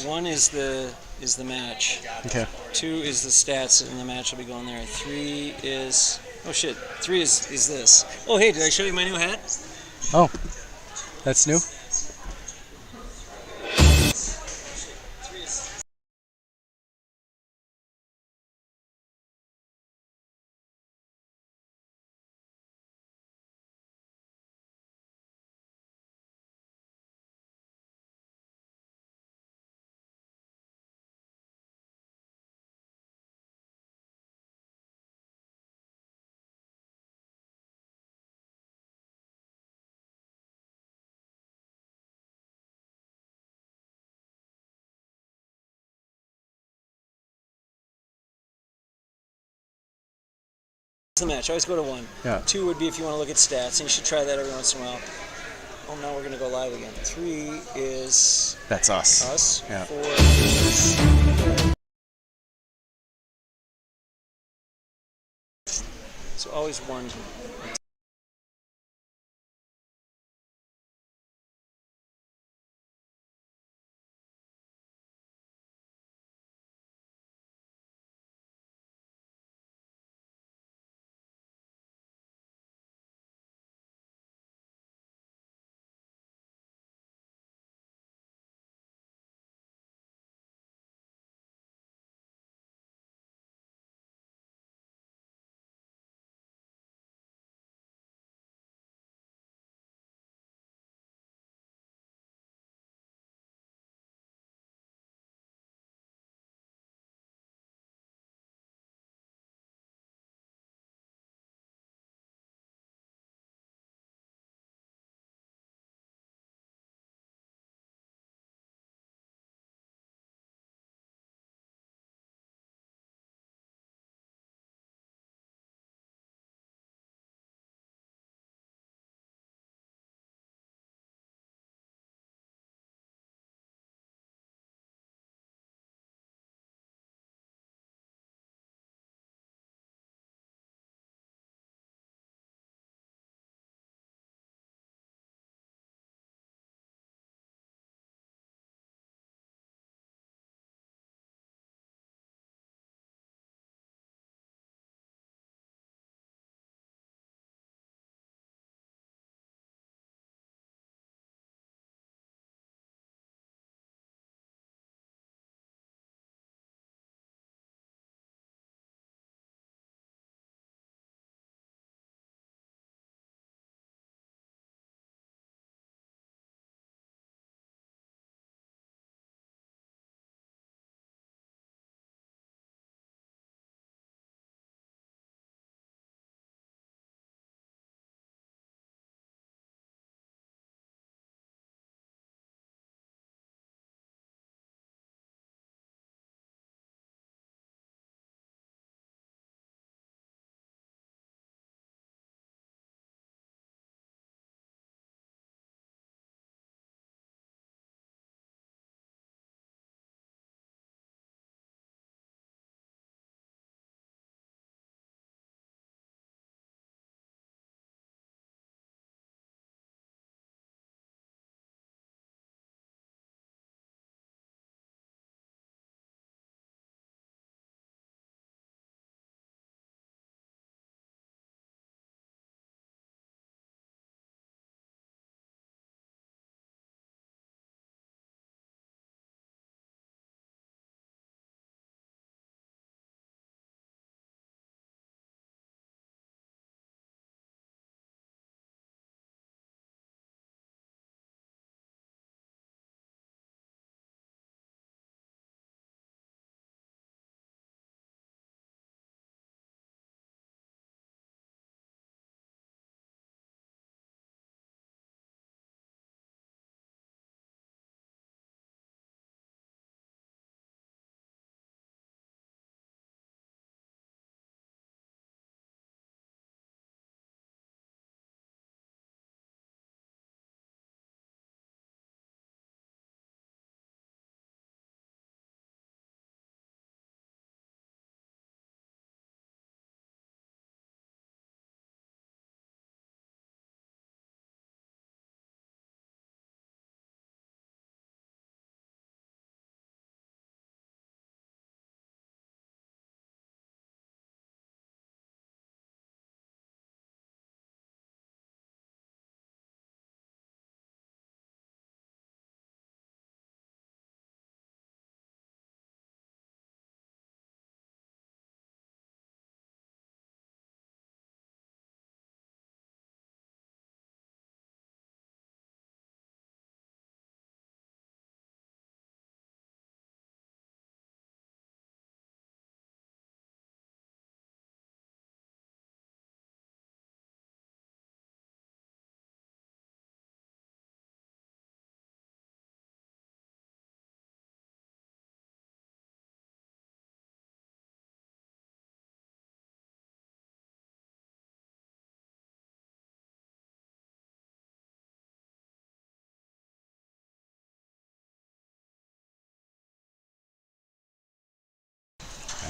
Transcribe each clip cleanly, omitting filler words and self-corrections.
One is the match. Okay. 2 is the stats, and the match will be going there. 3 is oh shit. 3 is this. Oh hey, did I show you my new hat? Oh, that's new. The match. I always go to 1. Yeah. 2 would be if you want to look at stats, and you should try that every once in a while. Oh, now we're gonna go live again. 3 is That's us. us. Yeah. 4 is so always 1.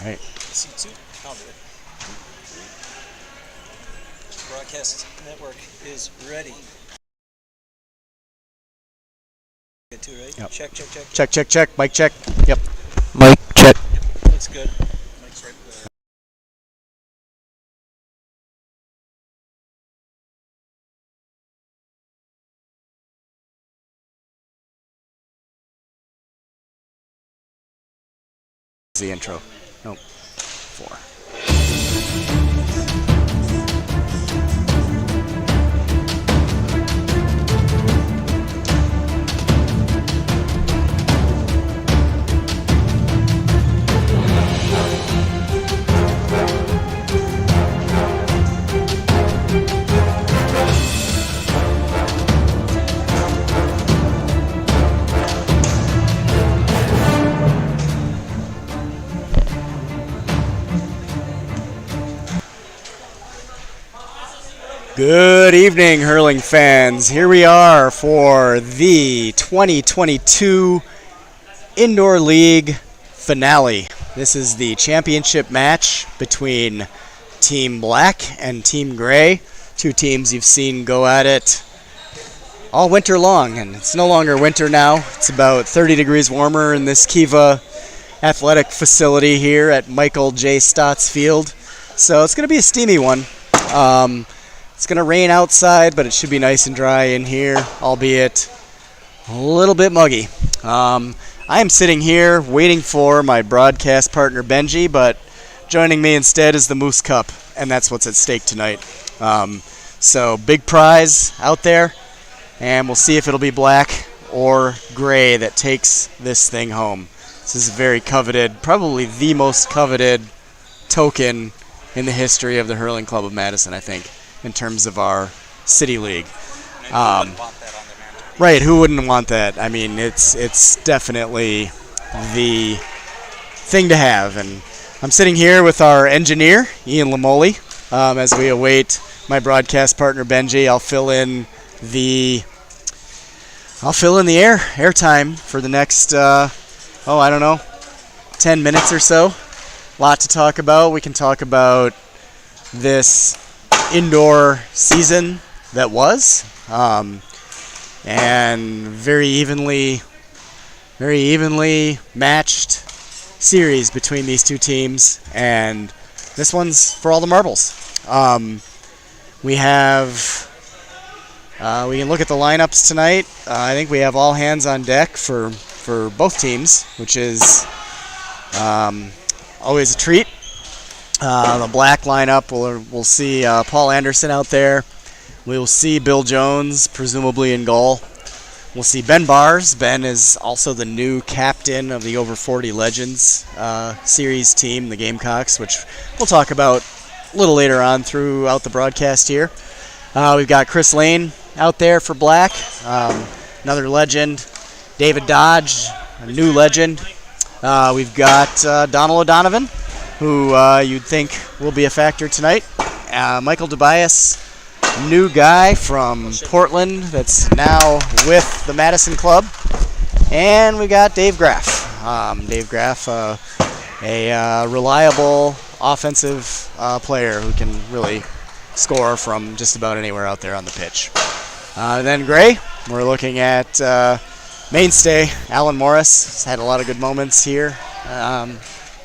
right. C2. I'll do it. Broadcast network is ready. Good too, right? Yep. Check. Check. Mic check. Yep. Mic check. Looks good. Mic's right there. The intro. Nope. 4. Good evening, hurling fans. Here we are for the 2022 Indoor League finale. This is the championship match between Team Black and Team Gray. Two teams you've seen go at it all winter long, and it's no longer winter now. It's about 30 degrees warmer in this Kiva athletic facility here at Michael J. Stotts Field. So it's going to be a steamy one. It's going to rain outside, but it should be nice and dry in here, albeit a little bit muggy. I am sitting here waiting for my broadcast partner Benji, but joining me instead is the Moose Cup, and that's what's at stake tonight. So big prize out there, and we'll see if it'll be black or gray that takes this thing home. This is very coveted, probably the most coveted token in the history of the Hurling Club of Madison, I think, in terms of our city league. Right, who wouldn't want that? I mean, it's definitely the thing to have. And I'm sitting here with our engineer, Ian Limolli, as we await my broadcast partner Benji. I'll fill in the airtime for the next 10 minutes or so. Lot to talk about. We can talk about this indoor season that was, and very evenly matched series between these two teams, and this one's for all the marbles. We can look at the lineups tonight. I think we have all hands on deck for both teams, which is always a treat. The black lineup, we'll see Paul Anderson out there. We'll see Bill Jones, presumably in goal. We'll see Ben Bars. Ben is also the new captain of the Over 40 Legends series team, the Gamecocks, which we'll talk about a little later on throughout the broadcast here. We've got Chris Lane out there for black, another legend. David Dodge, a new legend. We've got Donald O'Donovan, who you'd think will be a factor tonight. Michael Tobias, new guy from Portland that's now with the Madison Club. And we got Dave Graff. Dave Graff, a reliable offensive player who can really score from just about anywhere out there on the pitch. Then Gray, we're looking at mainstay Alan Morris. He's had a lot of good moments here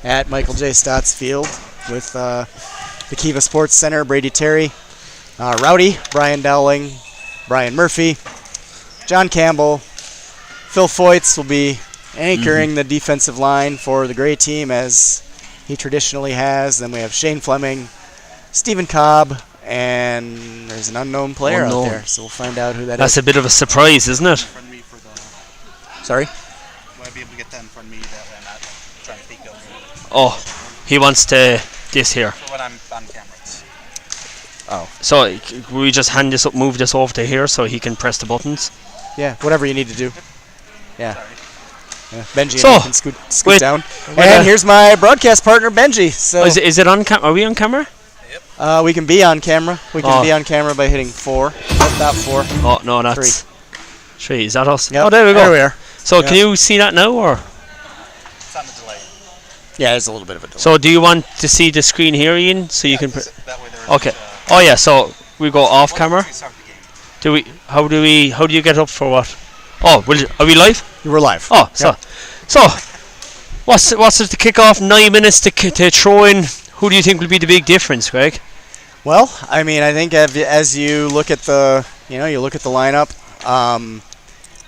at Michael J. Stotts Field with the Kiva Sports Center. Brady Terry, Rowdy, Brian Dowling, Brian Murphy, John Campbell, Phil Foyts will be anchoring the defensive line for the Gray team as he traditionally has. Then we have Shane Fleming, Stephen Cobb, and there's an unknown player out there, so we'll find out who that is. That's a bit of a surprise, isn't it? Sorry? Will I be able to get that in front of me that way I'm not trying to peek over? Oh, he wants to this here. For when I'm on camera. Oh. So we just move this over to here so he can press the buttons. Yeah, whatever you need to do. Yeah. Benji So, and I can scoot down. wait, And here's my broadcast partner, Benji. So Is it on Are we on camera? we can be on camera. We can be on camera by hitting 4. Nope, not 4. Oh, no, that's 3. Is that us? Yep. Oh, there we go. There we are. So can you see that now, or? It's on the delay. Yeah, there's a little bit of a delay. So do you want to see the screen here, Ian? So you can. That way there's, Okay. Oh yeah. So we go off camera. Do we? How do we? How do you get up for what? Oh, are we live? We're live. Oh, so what's it to kick off? 9 minutes to throw in. Who do you think will be the big difference, Greg? Well, I mean, I think as you look at the lineup,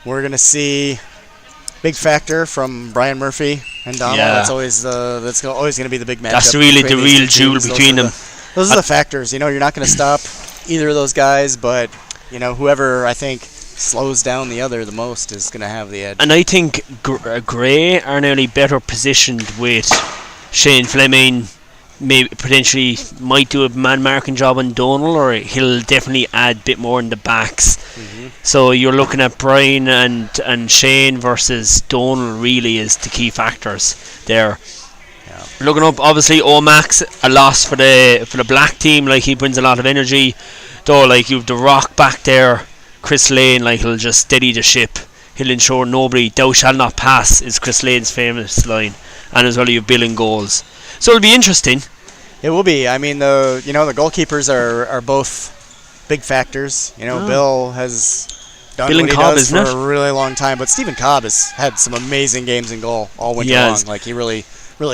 we're gonna see big factor from Brian Murphy and Donald. Yeah. That's always always gonna be the big matchup. That's really the between these real two jewel teams. between them. Those are the factors. You're not gonna stop either of those guys, but whoever I think slows down the other the most is gonna have the edge. And I think Gray are nearly better positioned with Shane Fleming. Maybe potentially might do a man marking job on Donal, or he'll definitely add a bit more in the backs. So you're looking at Brian and Shane versus Donal really is the key factors there. Yeah. Looking up, obviously Omax a loss for the black team. Like, he brings a lot of energy, though. Like, you've the Rock back there, Chris Lane. Like, he'll just steady the ship. He'll ensure nobody. Thou shall not pass is Chris Lane's famous line, and as well you've Bill in goals. So it'll be interesting. It will be. I mean, the goalkeepers are both big factors. Bill has done Bill what and he Cobb, does for isn't it? a really long time, but Stephen Cobb has had some amazing games in goal all winter He long. has. Like, he really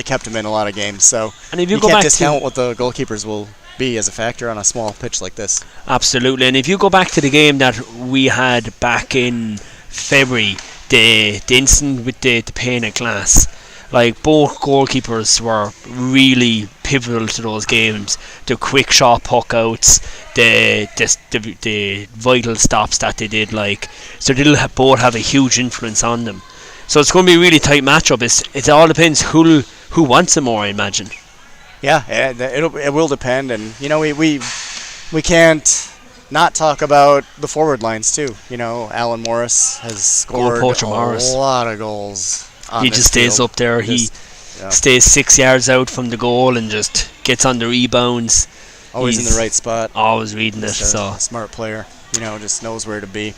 kept him in a lot of games. So And if you you go can't back discount to what the goalkeepers will be as a factor on a small pitch like this. absolutely, and if you go back to the game that we had back in February, the incident with the pane of glass. Like, both goalkeepers were really pivotal to those games. The quick shot puck outs, the vital stops that they did. Like, so they'll both have a huge influence on them. So it's going to be a really tight matchup. It all depends who wants it more, I imagine. Yeah, it will depend, and we can't not talk about the forward lines too. Alan Morris has scored Poacher a Morris. lot of goals. He just stays up there. He stays 6 yards out from the goal and just gets on the rebounds. Always in He's the right spot. Always reading it. Just So a smart player. Just knows where to be.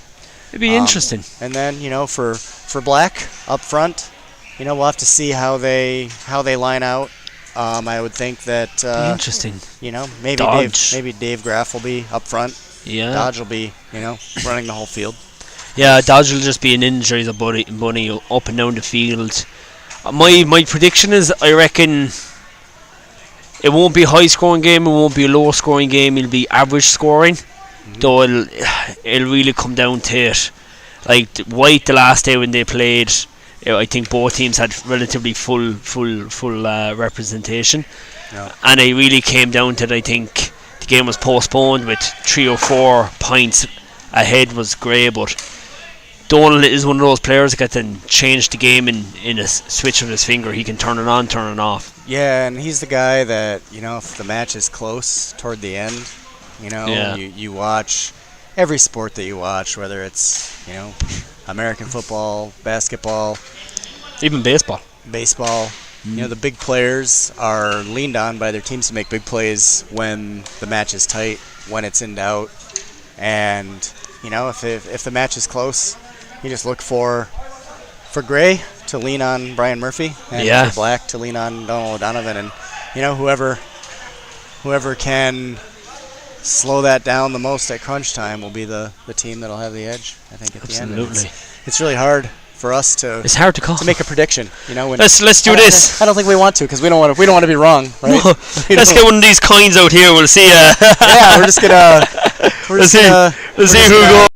it'd be interesting. And then for Black up front, we'll have to see how they line out. I would think that Interesting. maybe Dodge. Dave Graff will be up front. Yeah. Dodge will be running the whole field. Yeah, Dodge will just be an injury, the bunny up and down the field. My prediction is, I reckon it won't be a high scoring game, it won't be a low scoring game, it'll be average scoring. Though it'll really come down to it. Like White, the last day when they played, I think both teams had relatively full representation. Yeah. And it really came down to it. I think the game was postponed with 3 or 4 points ahead was grey, but Donald is one of those players that can change the game in a switch of his finger. He can turn it on, turn it off. Yeah, and he's the guy that, if the match is close toward the end, you watch every sport that you watch, whether it's, American football, basketball, Even baseball. baseball. The big players are leaned on by their teams to make big plays when the match is tight, when it's in doubt. And, if the match is close, you just look for Gray to lean on Brian Murphy, and for Black to lean on Donald O'Donovan, and whoever can slow that down the most at crunch time will be the team that'll have the edge. I think at the end. Absolutely. It's really hard for us to It's hard to call. to make a prediction. When Let's do this. I don't think we want to, because we don't want to be wrong, right? No, let's get one of these coins out here. We'll see. Yeah, we're just gonna. Let's see who goes.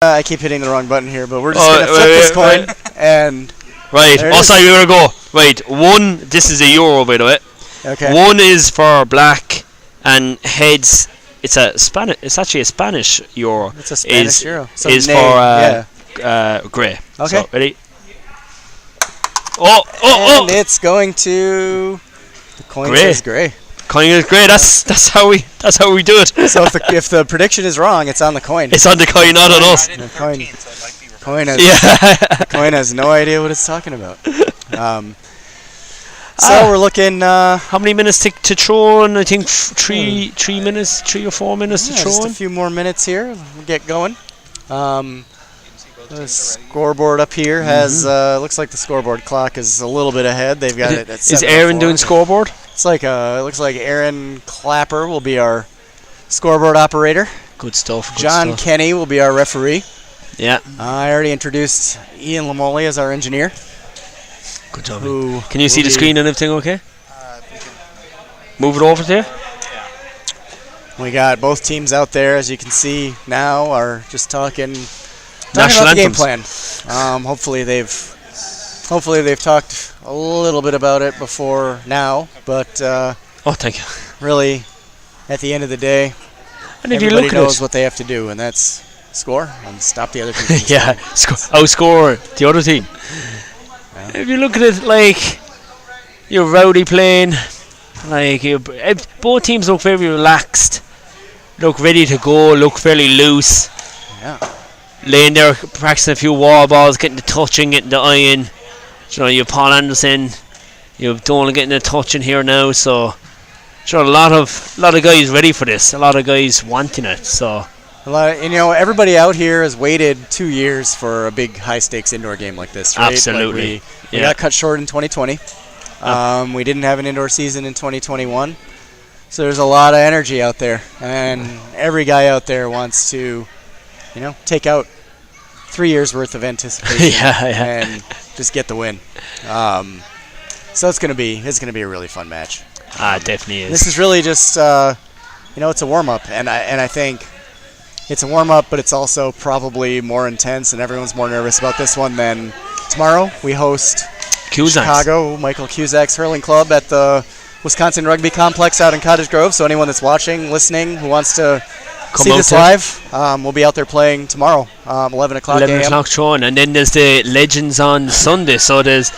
I keep hitting the wrong button here, but we're just gonna flip this coin and. Right. There it Oh, is. sorry, we're gonna go. Right. One. This is a euro, by the way. Okay. One is for Black, and heads. It's actually a Spanish euro. It's a Spanish is, euro. So is nay, for yeah. Gray. Okay. So, ready? Oh! And it's going to. The coin Gray. says Gray. Coin is Gray. That's how we do it. So if the prediction is wrong, it's on the coin. It's on the coin, not on us. I did The coin. 13, so it might be reversed. Coin has, Yeah. coin has no idea what it's talking about. So we're looking. How many minutes to throw in? I think 3 minutes, 3 or 4 minutes to Yeah, throw just a in. few more minutes here. We'll get going. The scoreboard up here has looks like the scoreboard clock is a little bit ahead. They've got it at 7:04. Is Aaron doing scoreboard? It's like it looks like Aaron Clapper will be our scoreboard operator. Good stuff. John Kenny will be our referee. Yeah. I already introduced Ian Limolli as our engineer. Good job. Can you see the screen and everything okay? Move it over there. We got both teams out there, as you can see now, are just talking National about the game anthems. plan. Hopefully they've talked a little bit about it before now, but Thank you. really, at the end of the day, And if you everybody look knows at what they have to do, and that's score and stop the other team. it, yeah, outscore the other team. If you look at it, like you're rowdy playing, like both teams look very relaxed, look ready to go, look fairly loose. Yeah. Laying there, practicing a few wall balls, getting the touching, getting the iron. You have Paul Anderson, you have Donald getting the touching here now. So, a lot of guys ready for this. A lot of guys wanting it. So, everybody out here has waited 2 years for a big high stakes indoor game like this. Right? Absolutely. Like we got cut short in 2020. We didn't have an indoor season in 2021. So there's a lot of energy out there, and every guy out there wants to, take out 3 years worth of anticipation and just get the win. So it's gonna be a really fun match. It definitely is. This is really just it's a warm up, and I think it's a warm up, but it's also probably more intense, and everyone's more nervous about this one than tomorrow. We host Chicago, Michael Cusack's hurling club at the Wisconsin Rugby Complex out in Cottage Grove. So anyone that's watching, listening, who wants to see this live, we'll be out there playing tomorrow, 11 o'clock 11 o'clock showing, and then there's the Legends on Sunday. So there's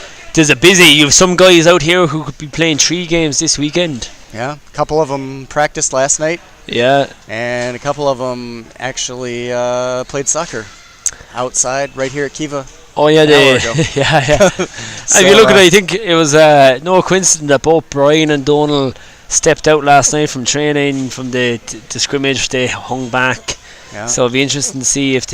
a busy. You have some guys out here who could be playing 3 games this weekend. Yeah, a couple of them practiced last night. Yeah. And a couple of them actually played soccer outside right here at Kiva. Oh yeah, yeah. If you look at it, I think it was no coincidence that both Brian and Donald stepped out last night from training, from the scrimmage. They hung back. Yeah. So it'll be interesting to see if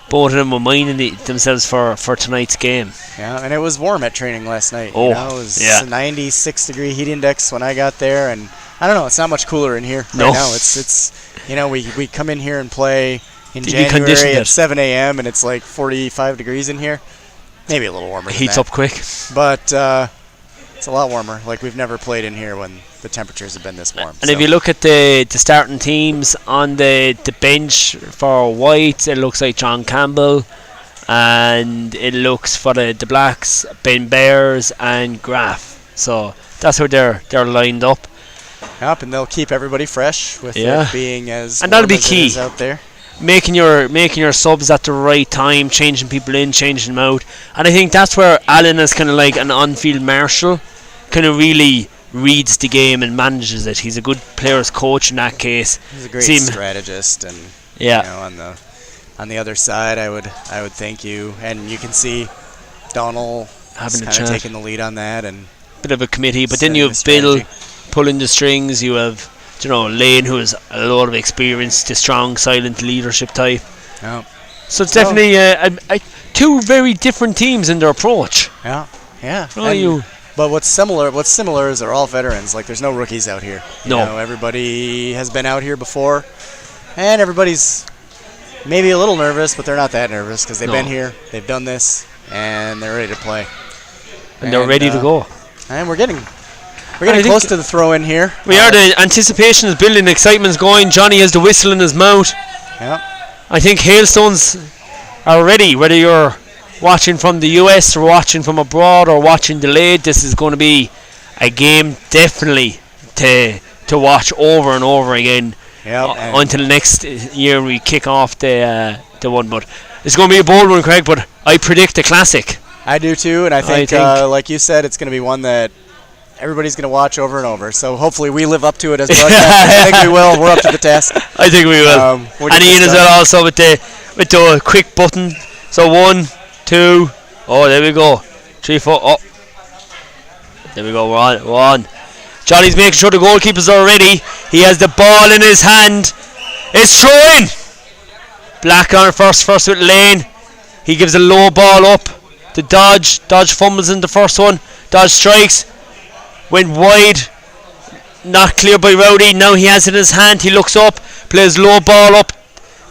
both of them were minding themselves for tonight's game. Yeah, and it was warm at training last night. Oh, it was a 96 degree heat index when I got there, and I don't know, it's not much cooler in here right now. It's we come in here and play in January at 7 a.m. and it's like 45 degrees in here. Maybe a little warmer. Heats up quick. But it's a lot warmer. Like, we've never played in here when the temperatures have been this warm. And if you look at the starting teams on the bench for Whites, it looks like John Campbell, and it looks for the Blacks, Ben Bears and Graff. So that's how they're lined up. Yep, and they'll keep everybody fresh with it being as and that'll be as key it is out there. Making your subs at the right time, changing people in, changing them out. And I think that's where Alan is kind of like an on-field marshal, kind of really reads the game and manages it. He's a good players coach in that case. He's a great strategist, and on the other side, I would thank you, and you can see Donald having kind of taking the lead on that, and bit of a committee. But then you have Bill pulling the strings. You have Lane, who has a lot of experience, the strong, silent leadership type. Yeah. So it's definitely two very different teams in their approach. Yeah. But what's similar is they're all veterans. Like, there's no rookies out here. Everybody has been out here before, and everybody's maybe a little nervous, but they're not that nervous because they've been here, they've done this, and they're ready to play. And they're ready to go. And we're getting close to the throw-in here. We are. The anticipation is building, the excitement's going. Johnny has the whistle in his mouth. Yeah. I think hailstones are ready, whether you're watching from the US or watching from abroad or watching delayed. This is going to be a game definitely to watch over and over again until next year we kick off the one. But it's going to be a bold one, Craig, but I predict a classic. I do too, and I think like you said, it's going to be one that everybody's going to watch over and over. So hopefully we live up to it as broadcasters. I think we will. We're up to the task. I think we will. And Ian as well also with the quick button. So 1, 2, oh, there we go. 3, 4, oh. There we go, we're on. Johnny's making sure the goalkeepers are ready. He has the ball in his hand. It's thrown. Black on first with Lane. He gives a low ball up to Dodge. Dodge fumbles in the first one. Dodge strikes. Went wide. Not clear by Rowdy. Now he has it in his hand. He looks up. Plays low ball up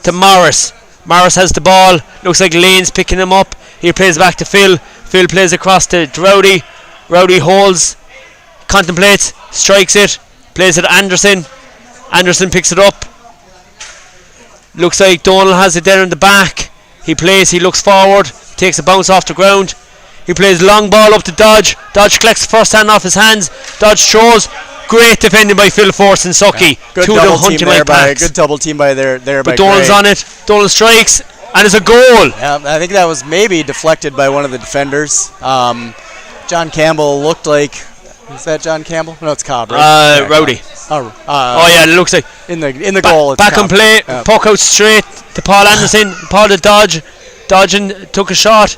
to Morris. Morris has the ball. Looks like Lane's picking him up. He plays back to Phil. Phil plays across to Rowdy. Rowdy holds. Contemplates. Strikes it. Plays it to Anderson. Anderson picks it up. Looks like Donald has it there in the back. He plays. He looks forward. Takes a bounce off the ground. He plays long ball up to Dodge. Dodge collects the first hand off his hands. Dodge throws. Great defending by Phil Force and Sucky. Good Two of them double team hunting there like by packs. good double team by there by But Donald's Gray. on it. Donald strikes and it's a goal. Yeah, I think that was maybe deflected by one of the defenders. John Campbell looked like. Is that John Campbell? No, it's Cobb. Right? Rowdy. Oh Yeah, it looks like in the goal. It's back on Cobb. play. Yeah. Puck out straight to Paul Anderson. Paul to Dodge. Dodging took a shot.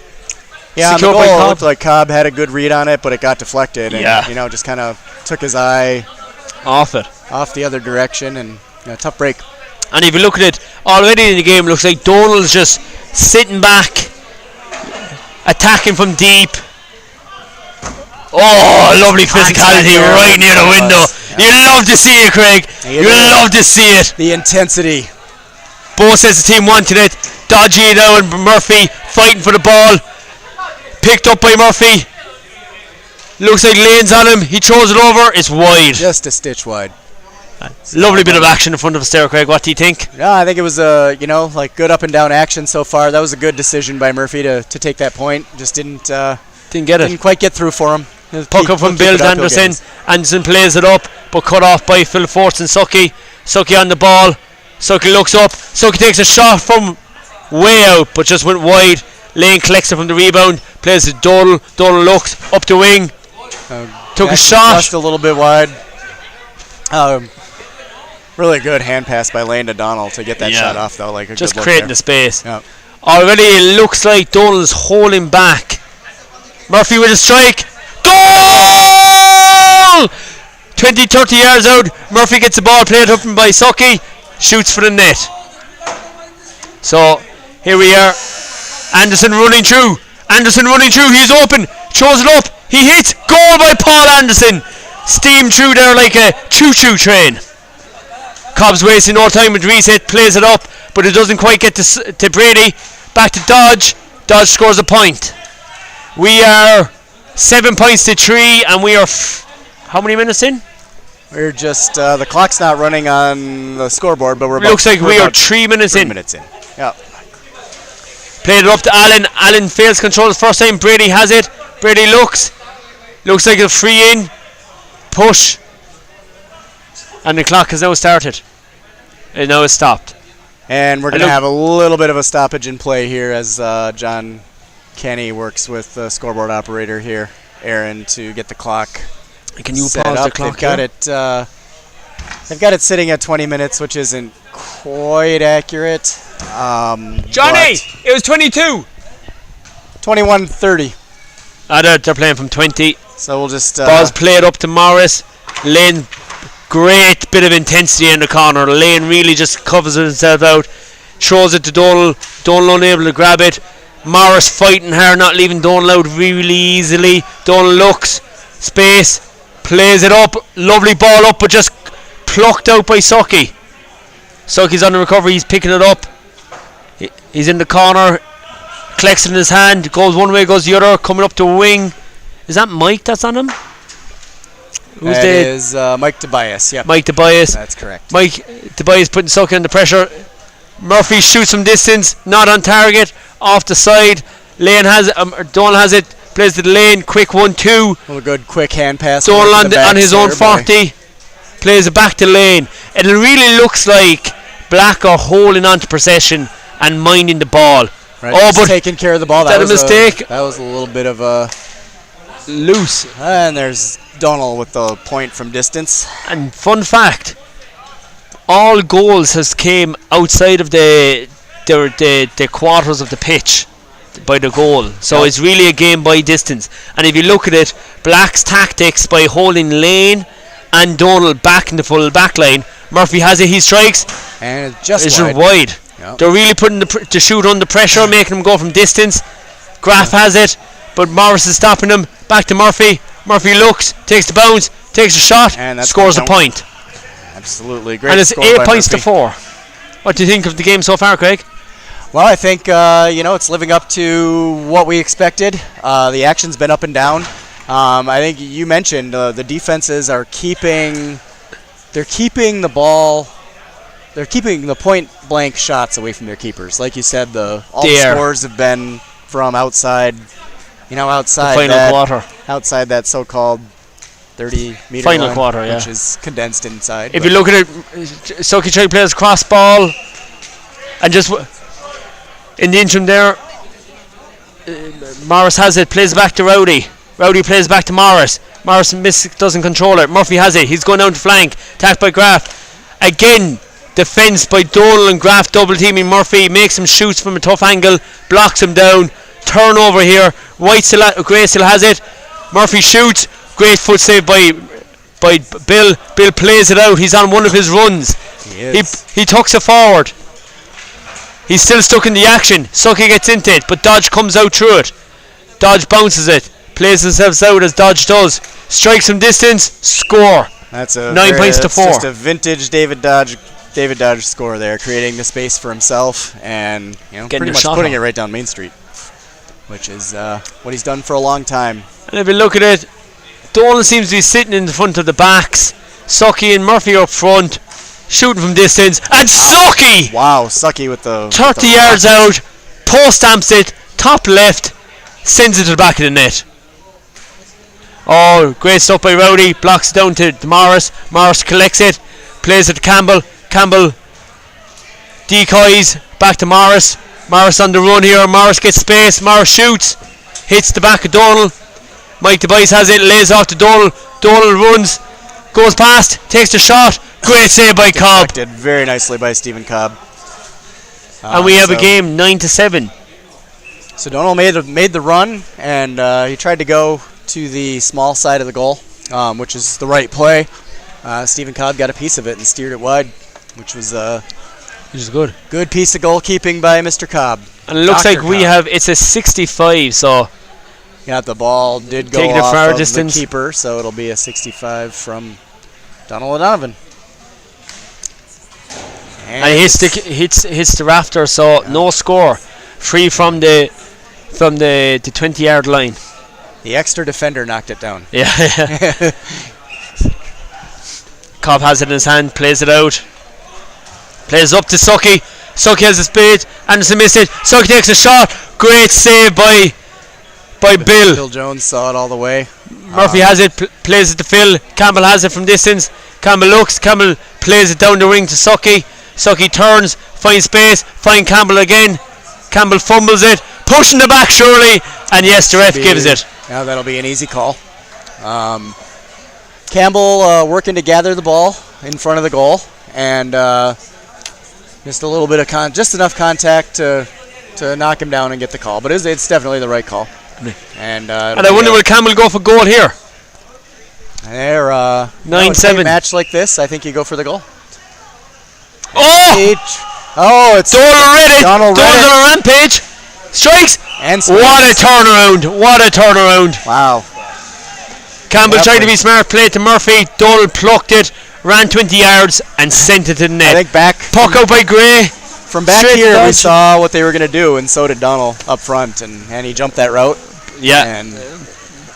Yeah, on the Secured by goal, it Cobb. looked like Cobb had a good read on it, but it got deflected, and Yeah. just kind of took his eye Off it. off the other direction, and tough break. And if you look at it already in the game, it looks like Donald's just sitting back, attacking from deep. Oh, lovely physicality there. right near the window. You love to see it, Craig. You love to see it. The intensity. Both says the team wanted it. Dodgy it out, and Murphy fighting for the ball. Picked up by Murphy. Looks like Lane's on him. He throws it over. It's wide. Just a stitch wide. Lovely bit of action in front of us there, Craig. What do you think? Yeah, I think it was like good up and down action so far. That was a good decision by Murphy to take that point. Just didn't Didn't get it. quite get through for him. Puck up from Bill Anderson. Anderson plays it up, but cut off by Phil Force and Sucky. Sucky on the ball. Sucky looks up. Sucky takes a shot from way out, but just went wide. Lane collects it from the rebound. Plays to Dole. Dole looks up the wing. Took a shot. Just a little bit wide. Really good hand pass by Lane to Donald to get that shot off, though. Like Just good look creating there. the space. Yeah. Already it looks like Donald's holding back. Murphy with a strike. Goal! 20, 30 yards out. Murphy gets the ball played up by Sucky. Shoots for the net. So here we are. Anderson running through. He's open. Throws it up. He hits. Goal by Paul Anderson. Steam through there like a choo-choo train. Cobb's wasting no time with reset. Plays it up, but it doesn't quite get to Brady. Back to Dodge. Dodge scores a point. We are 7 points to 3, and we are how many minutes in? We're just the clock's not running on the scoreboard, but we're about, Looks like we're we are about 3 minutes 3 in. minutes in. Yeah. Played it up to Allen. Allen fails control the first time. Brady has it. Brady looks like a free in. Push. And the clock has now started. It now has stopped. And we're going to have a little bit of a stoppage in play here as John Kenny works with the scoreboard operator here, Aaron, to get the clock. Can you set pause up. the clock? They've got it sitting at 20 minutes, which isn't quite accurate. Johnny, it was 22. 21:30. They're playing from 20. So we'll just Ball's played up to Morris. Lane, great bit of intensity in the corner. Lane really just covers himself out. Throws it to Donald. Donald unable to grab it. Morris fighting her, not leaving Donald out really easily. Donald looks. Space. Plays it up. Lovely ball up, but just plucked out by Sucky. Sucky's on the recovery. He's picking it up. He's in the corner. Collects it in his hand. Goes one way, goes the other. Coming up the wing. Is that Mike that's on him? Who's that is Mike Tobias. Yeah, Mike Tobias. That's correct. Mike Tobias putting Sucky under pressure. Murphy shoots from distance. Not on target. Off the side. Lane has it. Donald has it. Plays to the lane. Quick 1-2. A good quick hand pass. Donald on his own 40. Plays it back to Lane. And it really looks like Black are holding on to possession and minding the ball. Right, oh, but taking care of the ball. Is that a mistake? That was a little bit of a loose. And there's Donald with the point from distance. And fun fact, all goals has came outside of the quarters of the pitch by the goal. So it's really a game by distance. And if you look at it, Black's tactics by holding Lane and Donald back in the full back line. Murphy has it, he strikes. And it's just it's wide. wide. Yep. They're really putting the shoot under pressure, making them go from distance. Graf has it, but Morris is stopping him. Back to Murphy. Murphy looks, takes the bounce, takes a shot, And scores a point. Absolutely great. And it's score 8 by points to Murphy. 4. What do you think of the game so far, Craig? Well, I think it's living up to what we expected. The action's been up and down. I think you mentioned the defenses are keeping the ball. They're keeping the point blank shots away from their keepers. Like you said, all the scores have been from outside. Outside the final quarter. Outside that so-called 30-meter final line, quarter, yeah. which is condensed inside. If you look at it, Soki trying to play his cross ball, and just in the interim there, Morris has it, plays back to Rowdy. Rowdy plays back to Morris. Morris doesn't control it. Murphy has it. He's going down to flank. Attacked by Graf. Again, defence by Donal and Graf double teaming Murphy. Makes him shoots from a tough angle. Blocks him down. Turnover here. Gray still has it. Murphy shoots. Great foot save by Bill. Bill plays it out. He's on one of his runs. He tucks it forward. He's still stuck in the action. Sucky gets into it, but Dodge comes out through it. Dodge bounces it. Plays himself out as Dodge does. Strikes from distance. Score. That's a 9 points to 4. Just a vintage David Dodge score there, creating the space for himself and pretty much putting it right down Main Street, which is what he's done for a long time. And if you look at it, Dolan seems to be sitting in the front of the backs. Sucky and Murphy up front, shooting from distance, and Sucky! Wow, Sucky with the 30 yards out, post stamps it, top left, sends it to the back of the net. Oh, great stuff by Rowdy. Blocks it down to Morris. Morris collects it, plays it to Campbell. Campbell decoys back to Morris. Morris on the run here. Morris gets space. Morris shoots, hits the back of Donal. Mike Tobias has it, lays off to Donal. Donal runs, goes past, takes the shot. Great save by Cobb. Deflected very nicely by Stephen Cobb. And we have a game 9-7. So Donal made the run, and he tried to go to the small side of the goal, which is the right play. Stephen Cobb got a piece of it and steered it wide, which was good. Good piece of goalkeeping by Mr. Cobb. And it looks like it's a 65, so the ball did go taking it off far of distance. The keeper, so it'll be a 65 from Donal O'Donovan. And he hits the rafter, so no score. Free from the 20-yard line. The extra defender knocked it down. Yeah. Cobb has it in his hand, plays it out. Plays up to Sucky. Sucky has the speed. Anderson missed it. Sucky takes a shot. Great save by Bill. Bill Jones saw it all the way. Murphy has it, plays it to Phil. Campbell has it from distance. Campbell looks. Campbell plays it down the wing to Sucky. Sucky turns, finds space, finds Campbell again. Campbell fumbles it, pushing the back surely, and yes, the ref gives it. Now that'll be an easy call. Campbell working to gather the ball in front of the goal, and just a little bit of just enough contact to knock him down and get the call. But it's definitely the right call. And I wonder will Campbell go for goal here? They're 9-7 match like this. I think you go for the goal. Oh, it's Donal read it. Donal's on a rampage. Strikes. And what a turnaround! What a turnaround! Wow. Campbell tried to be smart, played to Murphy. Donal plucked it, ran 20 yards, and sent it to the net. I think puck out by Gray. From back here, we saw what they were going to do, and so did Donal up front, and he jumped that route. Yeah. And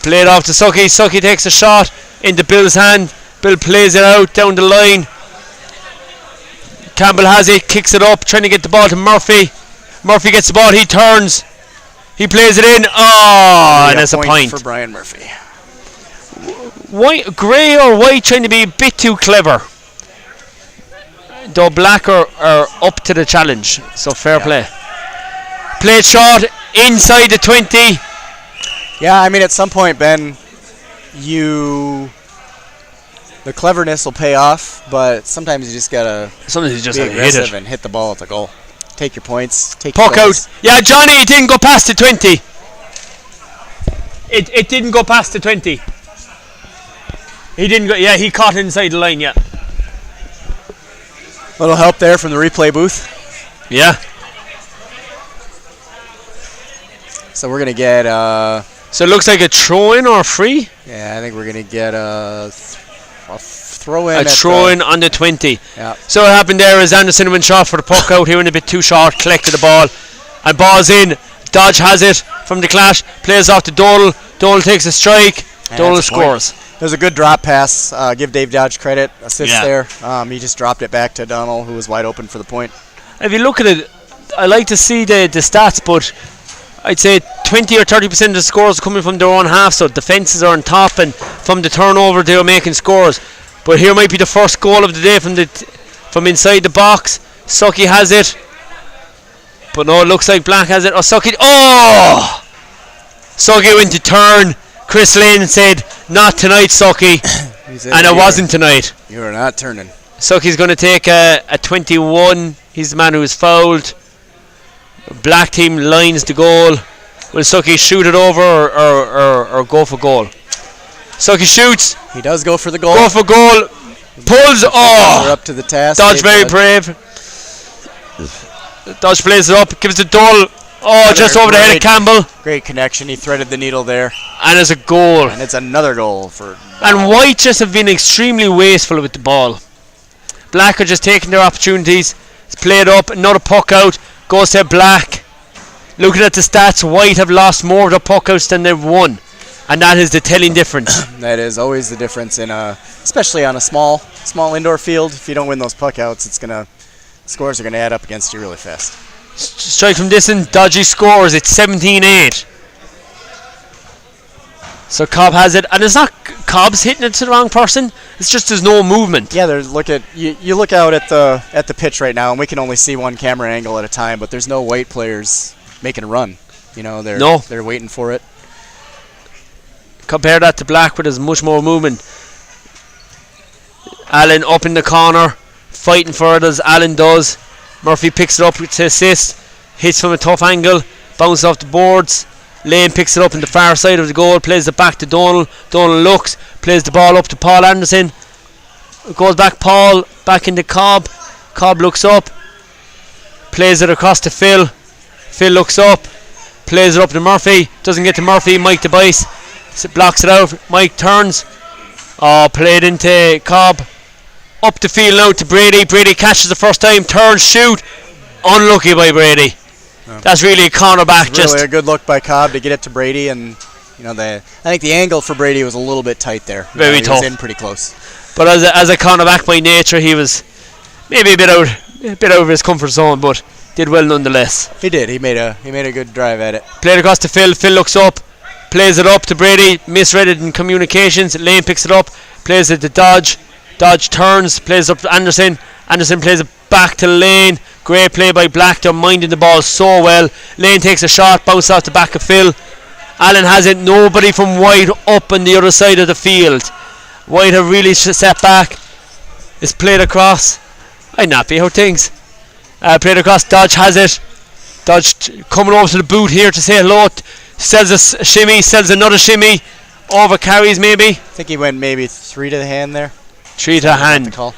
played off to Sucky. Sucky takes a shot into Bill's hand. Bill plays it out down the line. Campbell has it, kicks it up, trying to get the ball to Murphy. Murphy gets the ball, he turns. He plays it in. Oh, and it's a point for Brian Murphy. White, Gray or White trying to be a bit too clever. Though Black are up to the challenge, so fair play. Played shot inside the 20. Yeah, I mean at some point, Ben, the cleverness will pay off, but sometimes you just gotta be aggressive and hit the ball at the goal. Take your points. Take puck your out. Yeah, Johnny, it didn't go past the 20. It didn't go past the 20. He didn't go. Yeah, he caught inside the line. Yeah. Little help there from the replay booth. Yeah. So we're gonna get So it looks like a throw-in or a free? yeah, I think we're gonna get a throw-in. A throw-in on the 20. Yeah. So what happened there is Anderson went short for the puck out. He went a bit too short, collected the ball, and ball's in. Dodge has it from the clash, plays off to Dole. Dole takes a strike. Dole that's a point. scores. There's a good drop pass. Give Dave Dodge credit. Assist Yeah. there. He just dropped it back to Donald, who was wide open for the point. If you look at it, I like to see the stats, but I'd say 20 or 30% of the scores are coming from their own half, so defences are on top, and from the turnover they are making scores. But here might be the first goal of the day from inside the box. Sucky has it, but no, it looks like Black has it. Oh, Sucky! Oh! Sucky went to turn. Chris Lane said, "Not tonight, Sucky," and it wasn't tonight. You are not turning. Sucky's going to take a 21. He's the man who was fouled. Black team lines the goal. Will Sucky shoot it over or go for goal? Sucky shoots. He does go for the goal. Go for goal. Pulls. We're Oh! up to the task. Dodge Dave very Dodge. brave. Dodge plays it up. Gives it to Dole. Oh, just over the head of Campbell. Great connection. He threaded the needle there, And it's a goal. and it's another goal for. And White just have been extremely wasteful with the ball. Black are just taking their opportunities. It's played up. Another puck out. Goes to Black. Looking at the stats, White have lost more of the puck outs than they've won. And that is the telling difference. That is always the difference in especially on a small indoor field. If you don't win those puck outs, scores are gonna add up against you really fast. Strike from distance. Dodgy scores. It's 17-8. So Cobb has it. And it's not Cobb's hitting it to the wrong person. It's just there's no movement. Yeah, there's you look out at the pitch right now, and we can only see one camera angle at a time. But there's no White players making a run. You know, they're waiting for it. Compare that to Black, where there's much more movement. Allen up in the corner, fighting for it as Allen does. Murphy picks it up to assist, hits from a tough angle, bounces off the boards. Lane picks it up in the far side of the goal, plays it back to Donald. Donald looks, plays the ball up to Paul Anderson. It goes back Paul, back into Cobb. Cobb looks up, plays it across to Phil. Phil looks up, plays it up to Murphy. Doesn't get to Murphy. Mike DeBice blocks it out. Mike turns. Oh, played into Cobb. Up the field now to Brady. Brady catches the first time. Turns, shoot. Unlucky by Brady. That's really a cornerback. It's really a good look by Cobb to get it to Brady, and I think the angle for Brady was a little bit tight there. Very he tough. was in pretty close. But as a cornerback by nature, he was maybe a bit out of his comfort zone, but did well nonetheless. He did. He made a good drive at it. Played across to Phil. Phil looks up, plays it up to Brady. Misread it in communications. Lane picks it up, plays it to Dodge. Dodge turns, plays up to Anderson. Anderson plays it back to Lane. Great play by Black. They're minding the ball so well. Lane takes a shot, bounces off the back of Phil. Allen has it. Nobody from White up on the other side of the field. White have really set back. It's played across. I'm happy how things. Played across. Dodge has it. Dodge coming over to the boot here to say hello. Sells a shimmy. Sells another shimmy. Over carries maybe. I think he went maybe 3 to the hand there. 3 to hand. Call.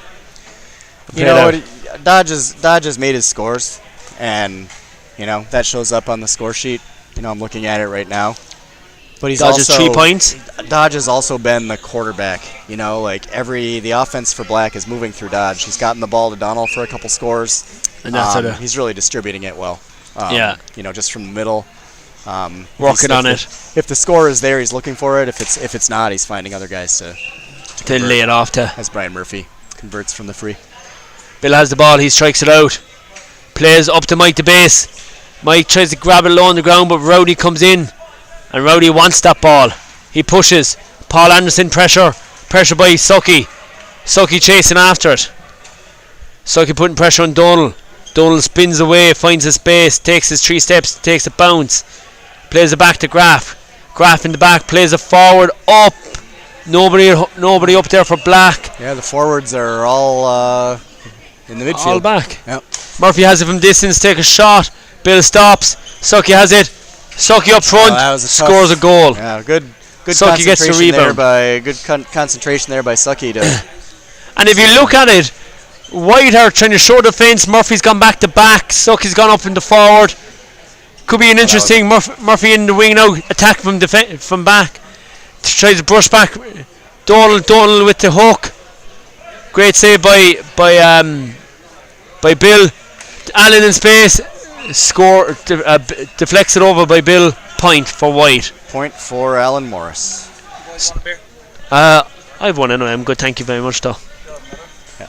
You know what? Dodge has made his scores, and that shows up on the score sheet. I'm looking at it right now. But he's Dodge has also 3 points. Dodge has also been the quarterback. The offense for Black is moving through Dodge. He's gotten the ball to Donald for a couple scores, And that's he's really distributing it well. Yeah. Just from the middle. Working on it. If the score is there, he's looking for it. If it's not, he's finding other guys to To lay it off to. As Brian Murphy converts from the free. Bill has the ball. He strikes it out. Plays up to Mike the base. Mike tries to grab it low on the ground, but Rowdy comes in. And Rowdy wants that ball. He pushes. Paul Anderson pressure. Pressure by Sucky. Sucky chasing after it. Sucky putting pressure on Donald. Donald spins away, finds a space, takes his 3 steps, takes a bounce. Plays it back to Graf. Graf in the back, plays it forward, up. Nobody up there for Black. Yeah, the forwards are all in the midfield. All back. Yep. Murphy has it from distance, take a shot. Bill stops. Sucky has it. Sucky up front, scores a goal. Yeah, good Sucky gets the concentration rebound. concentration there by Sucky to And if you look at it, White are trying to show defence. Murphy's gone back to back. Sucky's gone up into forward. Could be an interesting Murphy in the wing now, attack from back. Tries to brush back. Donald with the hook. Great save by Bill. Allen in space. Score deflects it over by Bill. Point for White. Point for Alan Morris. I've won anyway. I'm good. Thank you very much, though.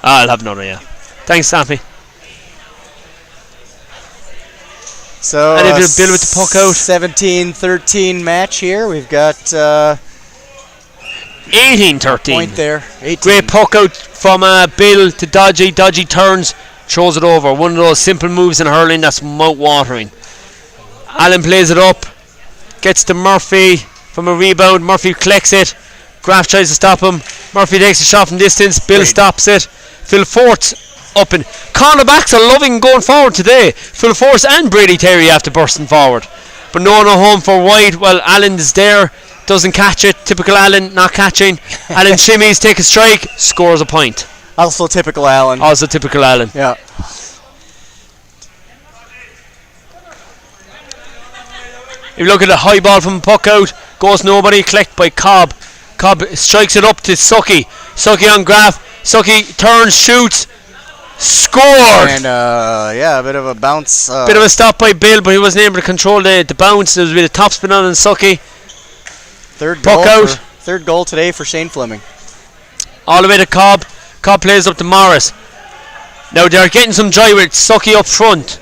I'll have another. Yeah. Thanks, Stampy. So and if Bill with the puck out. 17-13 match here. We've got 18-13. Point there. 18. Great puck out from Bill to Dodgy. Dodgy turns, throws it over. One of those simple moves in hurling that's mouth-watering. Allen plays it up, gets to Murphy from a rebound. Murphy collects it. Graf tries to stop him. Murphy takes a shot from distance. Bill stops it. Phil Fort's up and cornerbacks are loving going forward today. Phil Force and Brady Terry after bursting forward, but no home for White. Well, Allen's there, doesn't catch it. Typical Allen, not catching. Allen shimmies, take a strike, scores a point. Also typical Allen. Also typical Allen. Yeah. If you look at the high ball from puck out, goes nobody, collect by Cobb. Cobb strikes it up to Sucky. Sucky on Graf. Sucky turns, shoots, scored. And a bit of a bounce. Bit of a stop by Bill, but he wasn't able to control the bounce. There was a bit of topspin on Sucky. Third goal today for Shane Fleming. All the way to Cobb. Cobb plays up to Morris. Now they're getting some joy with Sucky up front.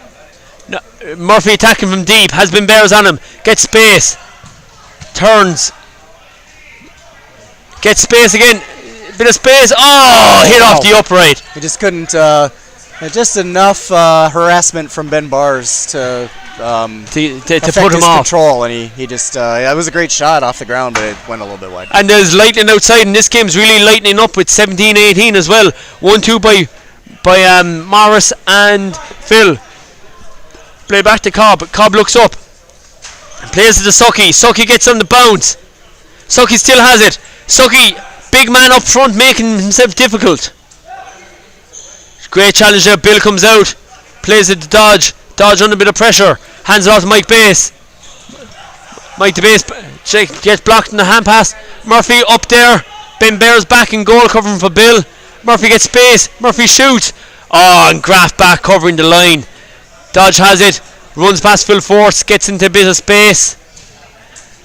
Now, Murphy attacking from deep. Has been bears on him. Gets space. Turns. Gets space again. Bit of space. Oh, hit off the upright. He just couldn't. Just enough harassment from Ben Bars to put him off. Control, and he just. It was a great shot off the ground, but it went a little bit wide. And there's lightning outside, and this game's really lightening up with 17-18 as well. 1-2 by Morris and Phil. Play back to Cobb. Cobb looks up. Plays it to Sucky. Sucky gets on the bounce. Sucky still has it. Sucky, big man up front, making himself difficult. Great challenge there. Bill comes out. Plays it to Dodge. Dodge under a bit of pressure. Hands it off to Mike Bass. Mike the Bass gets blocked in the hand pass. Murphy up there. Ben Bears back in goal covering for Bill. Murphy gets space. Murphy shoots. Oh, and Graf back covering the line. Dodge has it. Runs past Phil Force. Gets into a bit of space.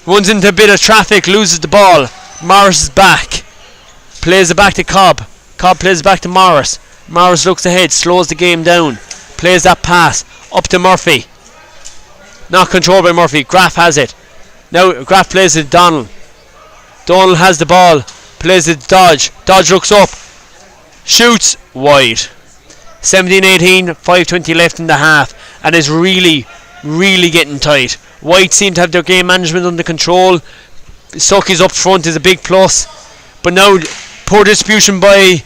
Runs into a bit of traffic. Loses the ball. Morris is back. Plays it back to Cobb. Cobb plays it back to Morris. Morris looks ahead. Slows the game down. Plays that pass. Up to Murphy. Not controlled by Murphy. Graf has it. Now Graf plays it to Donald. Donald has the ball. Plays it to Dodge. Dodge looks up. Shoots wide. 17-18. 5:20 left in the half. And it's really, really getting tight. White seem to have their game management under control. Sucky's up front is a big plus. But now poor distribution by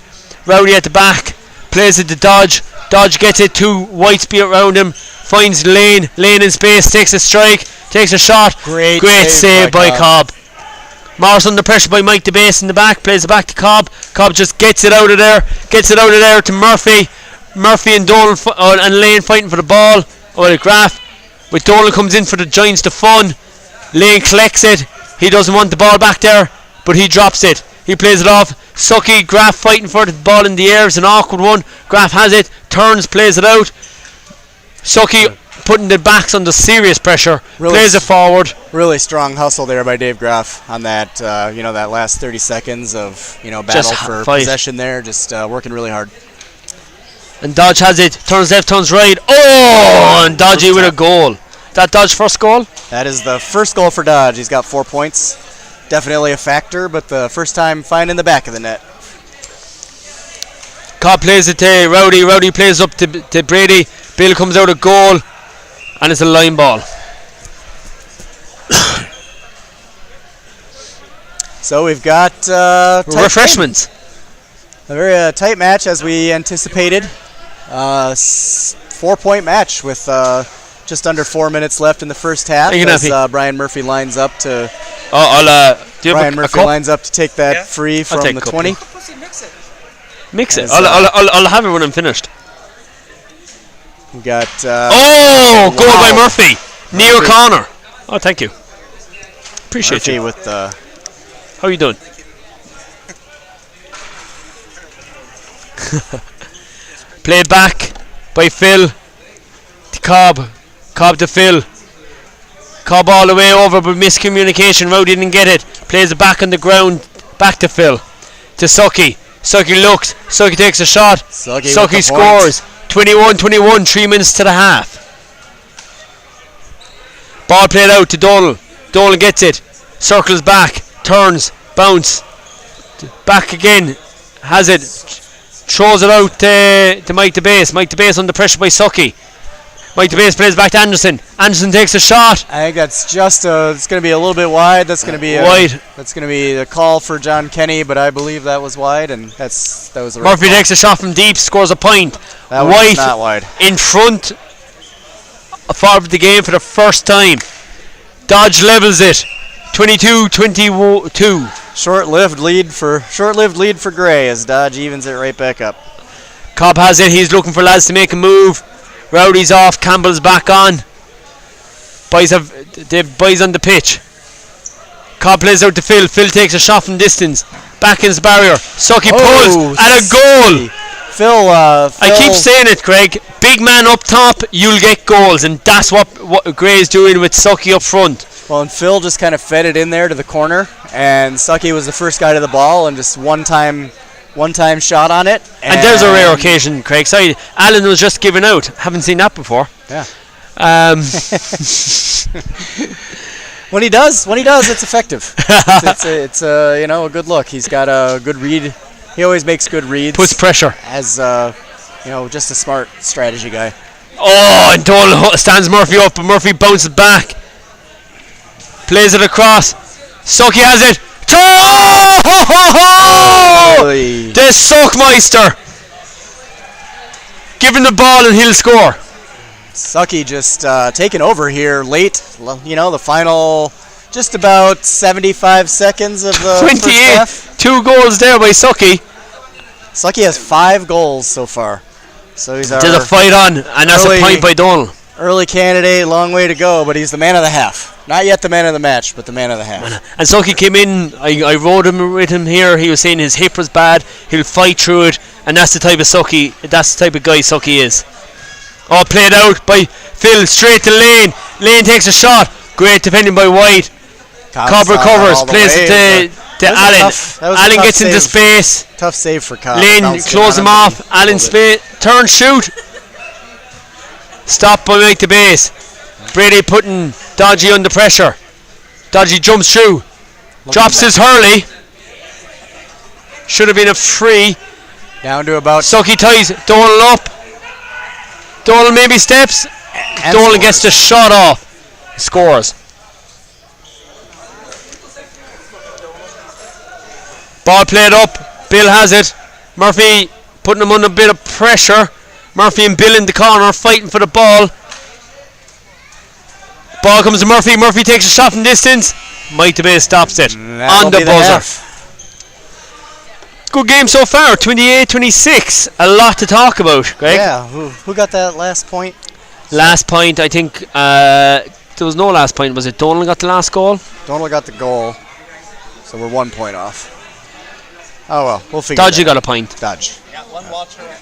Rowdy at the back. Plays it to Dodge. Dodge gets it to White speed around him. Finds Lane. Lane in space. Takes a strike. Takes a shot. Great save by Cobb. Morris under pressure by Mike DeBase in the back. Plays it back to Cobb. Cobb just gets it out of there. Gets it out of there to Murphy. Murphy and Donald and Lane fighting for the ball. Or the Graf. With Donald comes in for the Giants to fun. Lane collects it. He doesn't want the ball back there, but he drops it. He plays it off. Sucky, Graf fighting for the ball in the air. It's an awkward one. Graf has it. Turns, plays it out. Sucky putting the backs under serious pressure. Plays it forward. Really strong hustle there by Dave Graf on that. That last 30 seconds of battle Just for fight. possession there. Just working really hard. And Dodge has it. Turns left, turns right. Oh, and Dodgy with a goal. That Dodge first goal? That is the first goal for Dodge. He's got 4 points. Definitely a factor, but the first time finding the back of the net. Cobb plays it to Rowdy. Rowdy plays up to Brady. Bill comes out of goal, and it's a line ball. So we've got refreshments. A very tight match as we anticipated. 4-point match with just under 4 minutes left in the first half. As Brian Murphy lines up to. Do you Brian Murphy lines up to take that free from the 20. Mix it. As, I'll have it when I'm finished. We got. Goal by wow. Murphy. Near corner. Oh, thank you. Appreciate Murphy you. with the. How you doing? Played back by Phil to Cobb. Cobb to Phil. Cobb all the way over, but miscommunication. Rowdy didn't get it. Plays it back on the ground. Back to Phil. To Sucky. Sucky looks. Sucky takes a shot. Sucky scores. 21-21. 3 minutes to the half. Ball played out to Donald. Donald gets it. Circles back. Turns. Bounce. Back again. Has it. Throws it out to Mike DeBase. Mike DeBase under pressure by Sucky. Mike DeBase plays back to Anderson. Anderson takes a shot. I think that's just it's going to be a little bit wide. That's going to be wide. That's going to be a call for John Kenny, but I believe that was wide, and that was the right Murphy call. takes a shot from deep, scores a point. That was White not wide. in front of the game for the first time. Dodge levels it. 22-22. Short-lived lead for Gray as Dodge evens it right back up. Cobb has it. He's looking for lads to make a move. Rowdy's off. Campbell's back on. Boys on the pitch. Cobb plays out to Phil. Phil takes a shot from distance. Back in his barrier. Sucky pulls and a goal. Phil, I keep saying it, Craig. Big man up top, you'll get goals, and that's what Gray's doing with Sucky up front. Well, and Phil just kind of fed it in there to the corner, and Sucky was the first guy to the ball, and just one time shot on it. And there's a rare occasion, Craig. Sorry, Alan was just giving out. Haven't seen that before. Yeah. When he does, it's effective. it's a good look. He's got a good read. He always makes good reads. Puts pressure. As just a smart strategy guy. Oh, and Dolan stands Murphy up, but Murphy bounces back. Plays it across. Sucky has it. Really? The Suckmeister. Give him the ball and he'll score. Sucky just taking over here late. The final just about 75 seconds of the 28. first half. 2 goals there by Sucky. Sucky has 5 goals so far. So he's There's a fight on, and that's a point by Donald. Early candidate, long way to go, but he's the man of the half. Not yet the man of the match, but the man of the half. And Sucky came in, I rode him with him here, he was saying his hip was bad, he'll fight through it, and that's the type of guy Sucky is. Oh, played out by Phil, straight to Lane. Lane takes a shot, great defending by White. Cobb recovers, plays it to Allen. Allen gets into space. Tough save for Cobb. Lane closes him off, Allen turn, shoot. Stopped by Mike the base. Brady putting Dodgy under pressure. Dodgy jumps through. Drops his hurley. Should have been a free. Down to about. Sucky ties Dolan up. Dolan maybe steps. Dolan gets the shot off. Scores. Ball played up. Bill has it. Murphy putting him under a bit of pressure. Murphy and Bill in the corner fighting for the ball. Ball comes to Murphy. Murphy takes a shot from distance. Mike DeBay stops it on the buzzer. Good game so far. 28-26. A lot to talk about, Greg. Yeah. Who got that last point? Last point, I think. There was no last point. Was it Donald got the last goal? Donald got the goal. So we're 1 point off. Oh well, we'll figure Dodgy it got a point. Dodge. We got one watcher in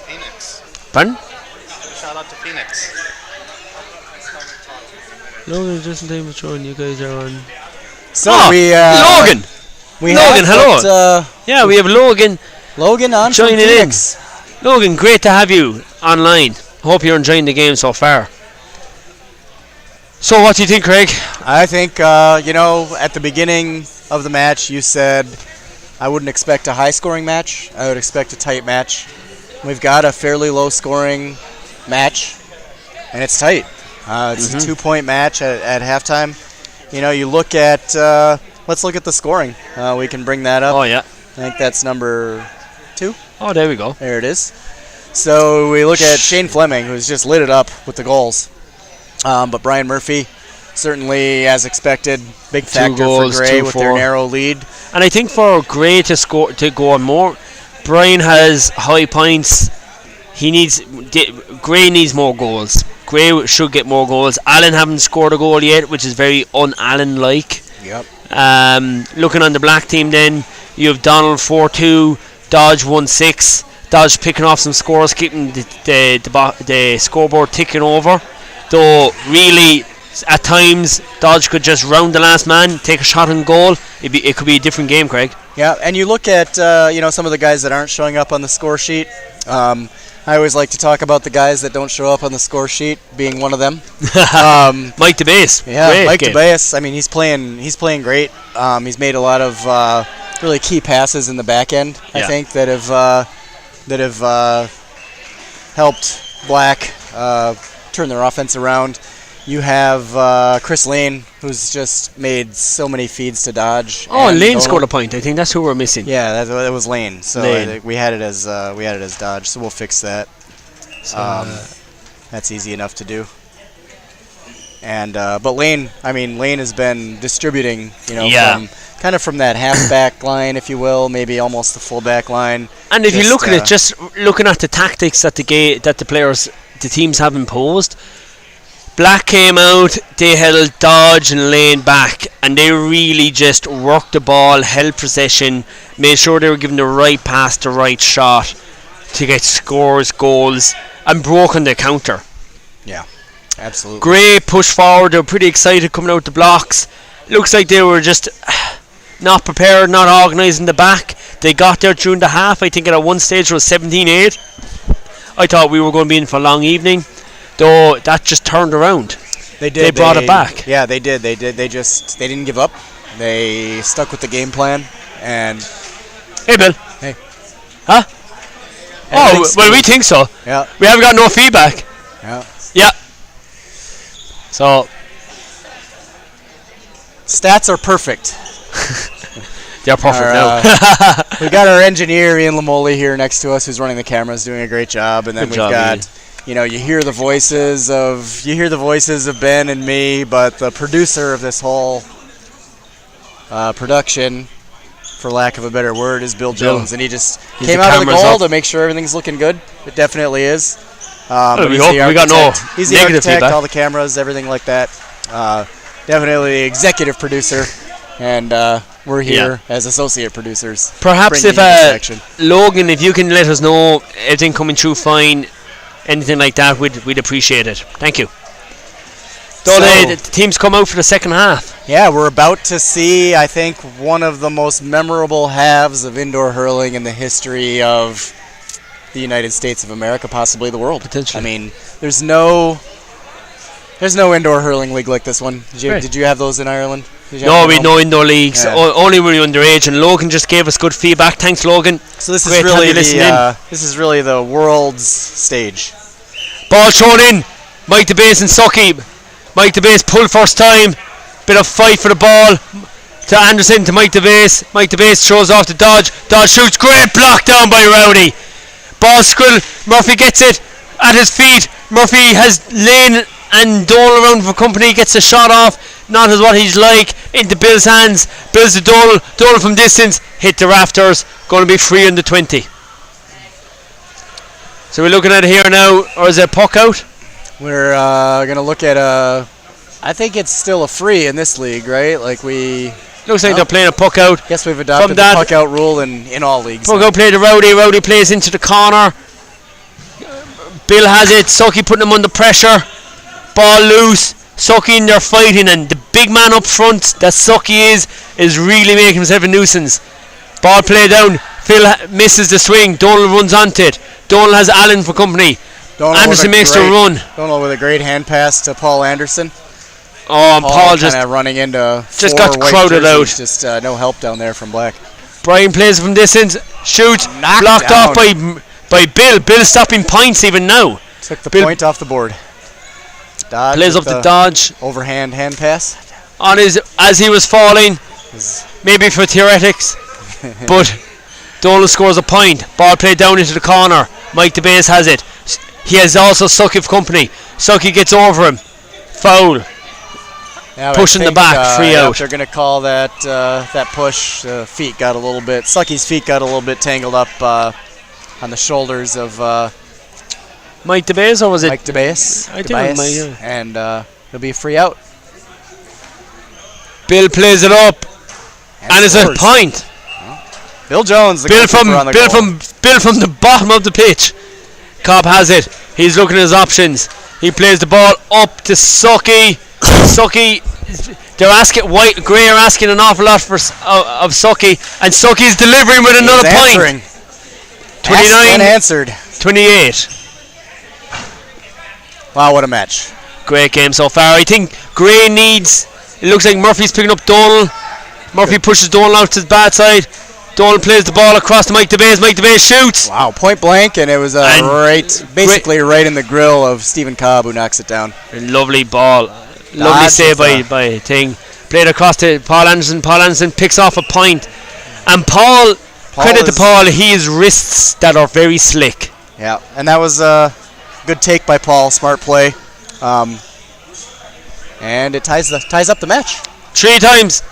Phoenix. Pardon? Shout out to Phoenix. Logan, just in time of throwing, you guys are on. So Logan! Logan, hello. Yeah, we have Logan. Logan on joining from Phoenix. In. Logan, great to have you online. Hope you're enjoying the game so far. So, what do you think, Craig? I think, at the beginning of the match, you said I wouldn't expect a high-scoring match. I would expect a tight match. We've got a fairly low-scoring match, and it's tight. It's a 2-point match at halftime. You look at. Let's look at the scoring. We can bring that up. Oh yeah. I think that's number 2. Oh, there we go. There it is. So we look at Shane Fleming, who's just lit it up with the goals. But Brian Murphy, certainly as expected, big factor goals, for Gray with their narrow lead. And I think for Gray to go on more, Brian has high points. Gray needs more goals. Gray should get more goals. Allen haven't scored a goal yet, which is very un-Allen like. Yep. Looking on the black team, then you have Donald 4-2, Dodge 1-6. Dodge picking off some scores, keeping the scoreboard ticking over. Though really, at times Dodge could just round the last man, take a shot on goal. It could be a different game, Craig. Yeah, and you look at some of the guys that aren't showing up on the score sheet. I always like to talk about the guys that don't show up on the score sheet, being one of them. Mike DeBase. Yeah, Great Mike game. DeBase. I mean, he's playing great. He's made a lot of really key passes in the back end. I think that have helped Black turn their offense around. You have Chris Lane, who's just made so many feeds to Dodge. Oh, Lane scored a point. I think that's who we're missing. Yeah, that was Lane. So Lane. I think we had it as Dodge. So we'll fix that. That's easy enough to do. And but Lane has been distributing, from that half-back line, if you will, maybe almost the full-back line. And if you look at it, just looking at the tactics that the teams have imposed, Black came out, they held Dodge and Lane back, and they really just worked the ball, held possession, made sure they were giving the right pass, the right shot to get scores, goals, and broke on the counter. Yeah, absolutely. Gray pushed forward, they were pretty excited coming out the blocks. Looks like they were just not prepared, not organised in the back. They got there during the half. I think at one stage it was 17-8. I thought we were going to be in for a long evening. Though that just turned around. They did. They brought it back. Yeah, they did. They didn't give up. They stuck with the game plan. And hey, Bill. Hey. Huh? Oh, well, we think so. Yeah. We haven't got no feedback. Yeah. Yeah. So stats are perfect. They're perfect now. We got our engineer Ian Limolli here next to us, who's running the cameras, doing a great job, and then we've got. Ian. You hear the voices of Ben and me, but the producer of this whole production, for lack of a better word, is Bill Jones, and he just came out of the goal to make sure everything's looking good. It definitely is. We got no he's the negative architect, feedback. all the cameras, everything like that. Definitely the executive producer, and we're here as associate producers. Perhaps if Logan, if you can let us know everything coming through fine. Anything like that, we'd appreciate it. Thank you. So the teams come out for the second half. Yeah, we're about to see, I think, one of the most memorable halves of indoor hurling in the history of the United States of America, possibly the world. Potentially. I mean, there's no indoor hurling league like this one. Did you have those in Ireland? No, we had no indoor leagues. Yeah. Only when we were underage, and Logan just gave us good feedback. Thanks, Logan. So this is really the world's stage. Ball thrown in. Mike DeBase and Sucky. Mike DeBase pulled first time. Bit of fight for the ball. To Anderson, to Mike DeBase. Mike DeBase throws off to Dodge. Dodge shoots. Great block down by Rowdy. Ball squill. Murphy gets it at his feet. Murphy has Lane and Dole around for company. Gets a shot off. Not as what he's like. Into Bill's hands. Bill's to Dole. Dole from distance. Hit the rafters. Going to be free on the 20. So we're looking at it here now. Or is it a puck out? We're going to look at I think it's still a free in this league, right? Looks like they're playing a puck out. Guess we've adopted the puck out rule in all leagues. Puck out play to Rowdy. Rowdy plays into the corner. Bill has it. Sucky putting him under pressure. Ball loose. Sucky in there fighting, and the big man up front that Sucky is really making himself a nuisance. Ball play down. Phil misses the swing. Donald runs onto it. Donald has Allen for company. Anderson makes the run. Donald with a great hand pass to Paul Anderson. Oh, and Paul just running into just got crowded out. Just no help down there from Black. Brian plays from distance. Shoots. Blocked off by Bill. Bill stopping points even now. Took the point off the board. Dodge plays up to Dodge. Overhand hand pass. As he was falling. Maybe for theoretics. But Donald scores a point. Ball played down into the corner. Mike DeBase has it. He has also Sucky for company. Sucky gets over him. Foul. Yeah, pushing the back, free out. They're going to call that that push. Feet got a little bit. Sucky's feet got a little bit tangled up on the shoulders of Mike DeBase, or was it? Mike DeBase. I think it was Mike, yeah. And it'll be a free out. Bill plays it up, and it's a scores. point. Bill Jones, the Bill goalkeeper on the goal. from the bottom of the pitch. Cobb has it. He's looking at his options. He plays the ball up to Sucky. Sucky, they're asking Gray are asking an awful lot of Sucky, and Sucky's delivering with another point. 29 answered. 28. Wow, what a match! Great game so far. I think Gray needs. It looks like Murphy's picking up Donal. Murphy pushes Donal out to the bad side. Donal plays the ball across to Mike DeBase. Mike DeBase shoots. Wow, point blank, and it was basically right in the grill of Stephen Cobb, who knocks it down. A lovely ball. Lovely save by Ting. Played across to Paul Anderson. Paul Anderson picks off a point. And Paul credit to Paul, he has wrists that are very slick. Yeah, and that was a good take by Paul. Smart play. And it ties up the match. 3 times.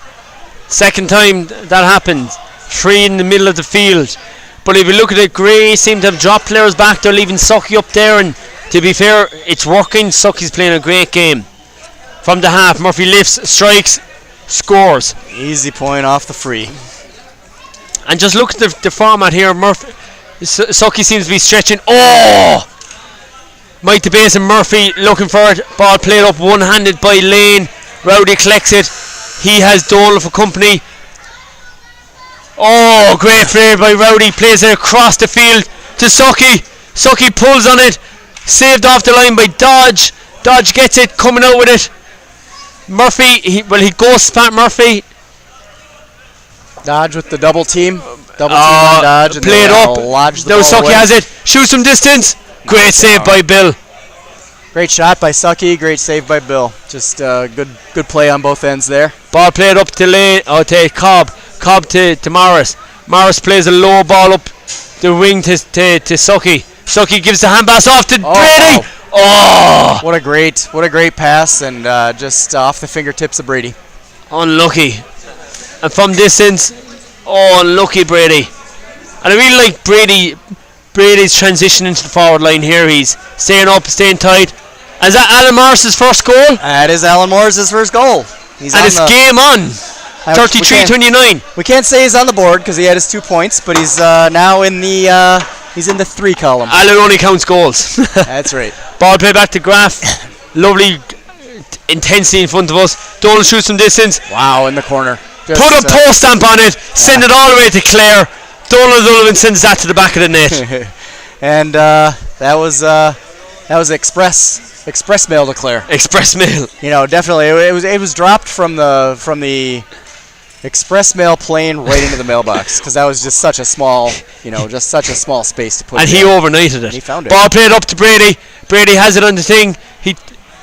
Second time that happened. 3 in the middle of the field. But if you look at it, Gray seem to have dropped players back. They're leaving Sucky up there, and to be fair, it's working. Sucky's playing a great game. From the half, Murphy lifts, strikes, scores. Easy point off the free. And just look at the format here. Sucky seems to be stretching. Oh! Mike DeBase and Murphy looking for it. Ball played up one-handed by Lane. Rowdy collects it. He has Donal for company. Oh, great play by Rowdy. Plays it across the field to Sucky. Sucky pulls on it. Saved off the line by Dodge. Dodge gets it, coming out with it. Murphy, he ghosts Pat Murphy. Dodge with the double team. Double team on Dodge. And play it up. Now Sucky has it. Shoots from distance. Great save by Bill. Great shot by Sucky. Great save by Bill. Just good play on both ends there. Ball played up to Lane. To Cobb. Cobb to Morris. Morris plays a low ball up the wing to Sucky. Sucky gives the hand pass off to Brady. Oh! What a great pass, and just off the fingertips of Brady. Unlucky. And from distance, unlucky Brady. And I really like Brady's transition into the forward line here. He's staying up, staying tight. Is that Alan Morris's first goal? That is Alan Morris's first goal. And it's game on. 33-29. We can't say he's on the board because he had his 2 points, but he's now in the 3 column. Alan only counts goals. That's right. Ball play back to Graff. Lovely intensity in front of us. Donal shoots from distance. Wow, in the corner. Put a post stamp on it. Send it all the way to Clare. Donal Sullivan sends that to the back of the net. And that was express mail to Clare. Express mail. You know, definitely it was dropped from the express mail plane right into the mailbox because that was just such a small space to put. And he overnighted it. And he found it. Ball played up to Brady. Brady has it on the thing.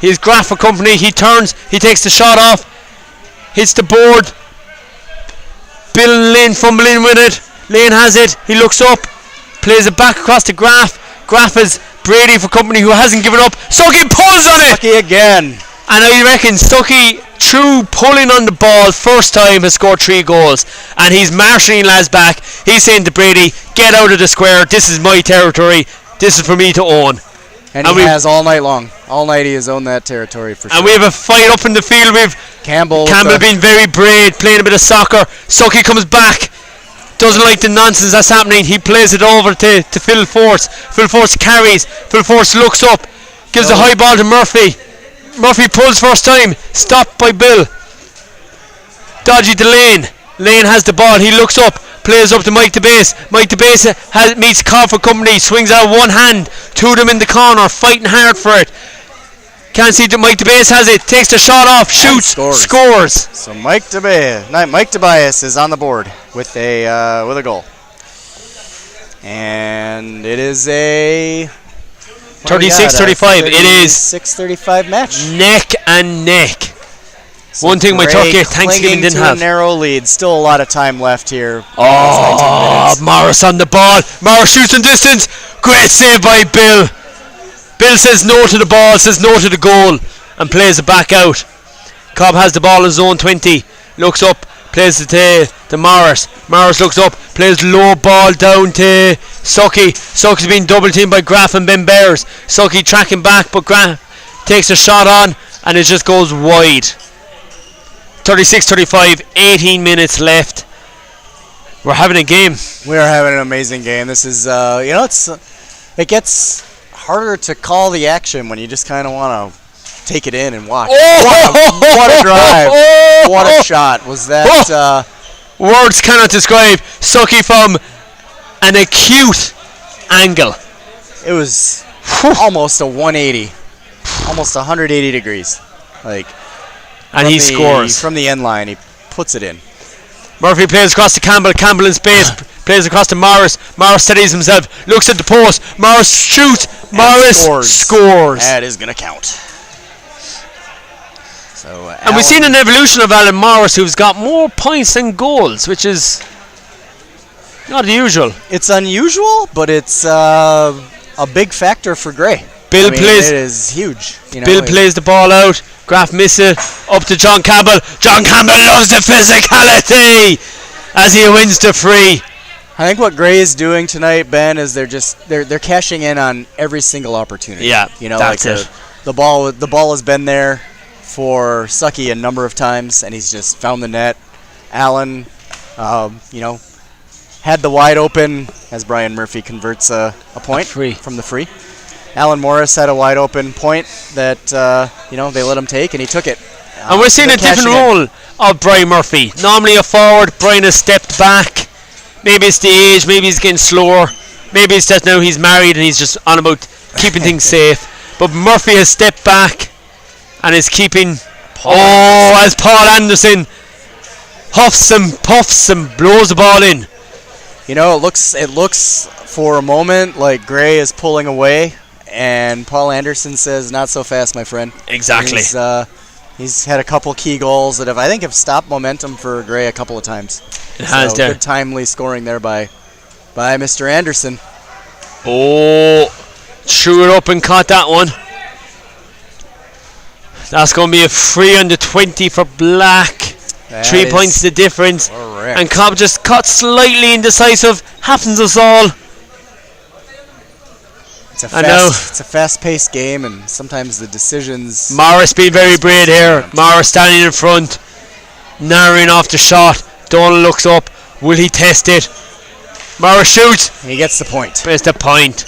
He's Graff for company. He turns. He takes the shot off. Hits the board. Bill and Lane fumbling with it. Lane has it. He looks up. Plays it back across to Graff. Graff is Brady for company, who hasn't given up. Sucky pulls on it. Sucky again. And I reckon Sucky, through pulling on the ball first time, has scored 3 goals. And he's marshalling lads back. He's saying to Brady, get out of the square. This is my territory. This is for me to own. And he has all night long. All night he has owned that territory for sure. And we have a fight up in the field. We have Campbell being very brave, playing a bit of soccer. Sucky comes back. Doesn't like the nonsense that's happening. He plays it over to Phil Force. Phil Force carries. Phil Force looks up. Gives the high ball to Murphy. Murphy pulls first time. Stopped by Bill. Dodgy to Lane. Lane has the ball. He looks up. Plays up to Mike DeBase. Mike DeBase meets Cobb for company. Swings out one hand. 2 of them in the corner. Fighting hard for it. Can't see that Mike DeBase has it. Takes the shot off. Shoots. Scores. So Mike DeBase is on the board with a goal. And it is a 36-35. It is 6:35 match. Neck and neck. One thing my Turkey Thanksgiving didn't have. A narrow lead. Still a lot of time left here. Morris on the ball. Morris shoots in distance. Great save by Bill. Bill says no to the ball, says no to the goal, and plays it back out. Cobb has the ball in zone 20. Looks up, plays it to Morris. Morris looks up, plays low ball down to Sucky. Sucky's being double teamed by Graff and Ben Bears. Sucky tracking back, but Graff takes a shot on, and it just goes wide. 36-35, 18 minutes left. We're having a game. We are having an amazing game. This is, it gets harder to call the action when you just kind of want to take it in and watch. What a drive. What a shot. Was that... Words cannot describe. Sucky from an acute angle. It was almost a 180. Almost 180 degrees. And he scores. From the end line, he puts it in. Murphy plays across to Campbell. Campbell in space. Plays across to Morris. Morris steadies himself. Looks at the post. Morris shoots. Morris scores. That is going to count. So, and we've seen an evolution of Alan Morris, who's got more points than goals, which is not usual. It's unusual, but it's a big factor for Gray. Bill plays. It is huge. Bill plays the ball out. Graff misses it up to John Campbell. John Campbell loves the physicality as he wins the free. I think what Gray is doing tonight, Ben, is they're cashing in on every single opportunity. Yeah, that's it. The ball has been there for Sucky a number of times, and he's just found the net. Allen, had the wide open as Brian Murphy converts a point from the free. Alan Morris had a wide open point that they let him take, and he took it. And we're seeing a different role of Brian Murphy. Normally a forward, Brian has stepped back. Maybe it's the age, maybe he's getting slower. Maybe it's that now he's married and he's just on about keeping things safe. But Murphy has stepped back and is keeping... as Paul Anderson huffs and puffs and blows the ball in. It looks for a moment like Gray is pulling away, and Paul Anderson says, "Not so fast, my friend." Exactly. He's had a couple key goals that have stopped momentum for Gray a couple of times. It has there. Good timely scoring there by Mr. Anderson. Threw it up and caught that one. That's going to be a free on the 20 for Black. 3 points the difference. Correct. And Cobb just caught slightly indecisive. Happens us all. It's a fast-paced game, and sometimes the decisions... Morris being very brave here. Morris standing in front, narrowing off the shot. Donald looks up. Will he test it? Morris shoots. And he gets the point. But it's the point.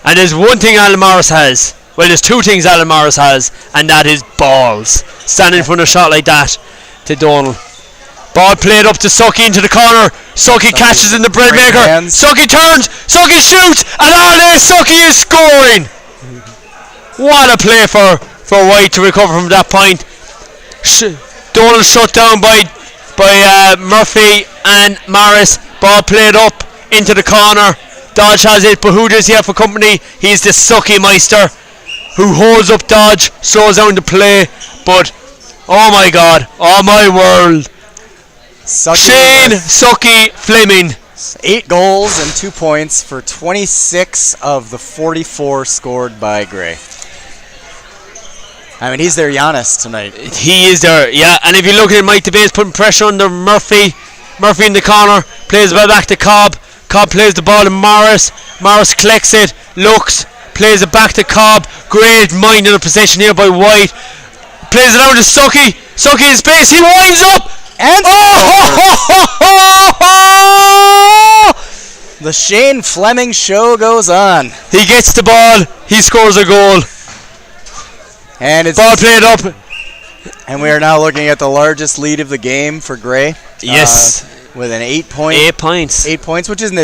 And there's one thing Alan Morris has. Well, there's two things Alan Morris has, and that is balls. Standing in front of a shot like that to Donald. Ball played up to Sucky into the corner. Sucky catches in the bread maker. Sucky turns. Sucky shoots. And all this, Sucky is scoring. What a play for White to recover from that point. Donald shut down by Murphy and Morris. Ball played up into the corner. Dodge has it, but who does he have for company? He's the Sucky Meister, who holds up Dodge, slows down the play. But, oh my God, oh my world. Shane Sucky Fleming. 8 goals and 2 points for 26 of the 44 scored by Gray. I mean, he's their Giannis tonight. He is there, yeah. And if you look at it, Mike DeBay's putting pressure under Murphy. Murphy in the corner, plays the ball back to Cobb. Cobb plays the ball to Morris. Morris collects it, looks, plays it back to Cobb. Great mind in the possession here by White. Plays it out to Sucky. Sucky in space, he winds up. And the Shane Fleming show goes on. He gets the ball, he scores a goal. And it's ball played up. And we are now looking at the largest lead of the game for Gray. Yes. With an 8 point. 8 points. 8 points, which in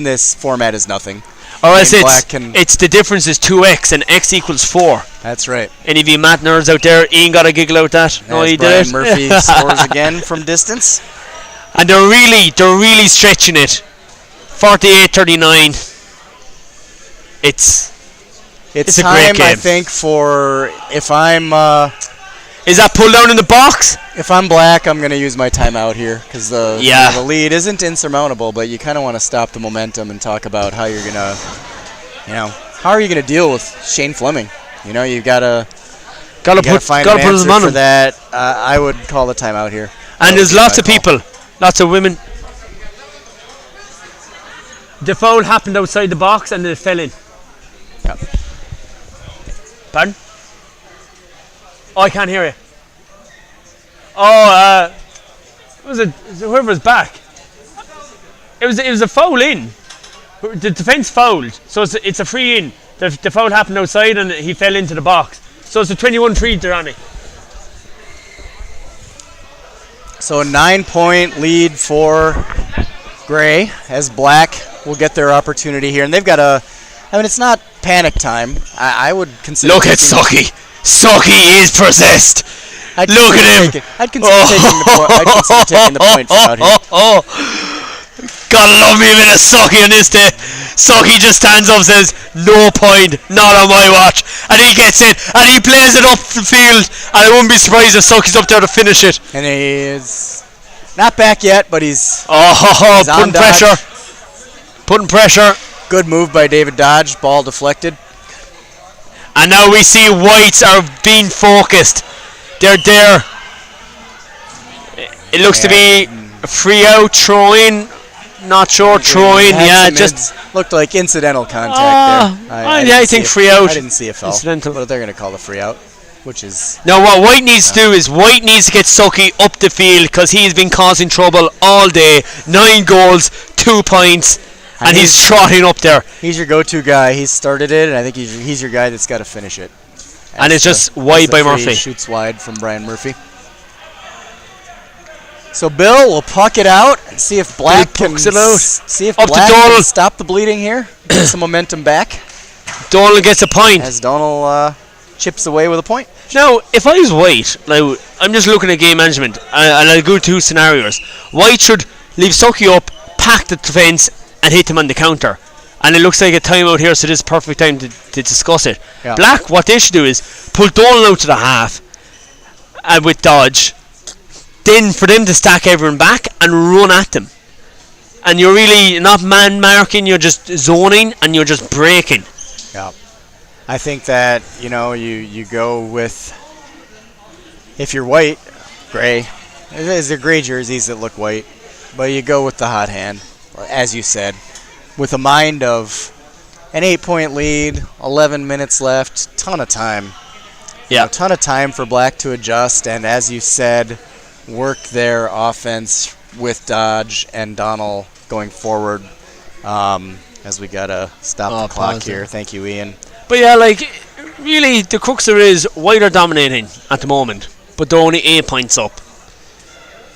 this format is nothing. Or else it's the difference is 2x and x equals 4. That's right. Any of you math nerds out there, Ian got a giggle out that. No, he did it. Murphy scores again from distance. And they're really stretching it. 48-39. It's a time, great game. I think, for if I'm is that pulled down in the box? If I'm Black, I'm going to use my timeout here because the lead isn't insurmountable, but you kind of want to stop the momentum and talk about how you're going to, how are you going to deal with Shane Fleming? You've got to Gotta You put find gotta an put answer them on for him. that. I would call the timeout here. And there's That would lots be of my call. people, lots of women. The foul happened outside the box and it fell in. Yep. Pardon? Oh, I can't hear you. Oh, was it whoever's back? It was a foul in. The defence fouled, so it's a free in. The foul happened outside and he fell into the box. So it's a 21-3, Durrani. So a 9-point lead for Gray as Black will get their opportunity here. And they've got it's not panic time. I would consider. Look at Sucky. Sucky is possessed. Look at him. I'd consider taking the point from out here. Oh, gotta love me a bit of Sucky on this day. Sucky just stands up and says, no point, not on my watch. And he gets it, and he plays it up the field. And I wouldn't be surprised if Sucky's up there to finish it. And he is not back yet, but he's putting pressure. Putting pressure. Good move by David Dodge. Ball deflected. And now we see Whites are being focused. They're there. It looks to be a free out, throw in. Not sure, throw in. Yeah, just looked like incidental contact there. I think free out. I didn't see a foul. Incidental. But they're going to call the free out, which is. Now what White needs to do is White needs to get Sucky up the field because he's been causing trouble all day. 9 goals, 2 points, and he's trotting up there. He's your go-to guy. He's started it, and I think he's your guy that's got to finish it. And it's just wide by Murphy. Shoots wide from Brian Murphy. So Bill will puck it out and see if Black can stop the bleeding here. Get some momentum back. Donald gets a point. As Donald chips away with a point. Now, if I was White, now I'm just looking at game management, and I'll go 2 scenarios. White should leave Sucky up, pack the defence, and hit him on the counter. And it looks like a timeout here, so this is perfect time to discuss it. Yeah. Black, what they should do is pull Donald out to the half with Dodge. Then for them to stack everyone back and run at them. And you're really not man marking, you're just zoning and you're just breaking. Yeah. I think that, you go with, if you're White, Gray, they're gray jerseys that look white, but you go with the hot hand, as you said, with a mind of an 8-point lead, 11 minutes left, ton of time. Yeah. A ton of time for Black to adjust, and as you said, work their offense with Dodge and Donald going forward, as we got to stop the clock here. Thank you, Ian. But yeah, really, the crux of it is White are dominating at the moment, but they're only 8 points up.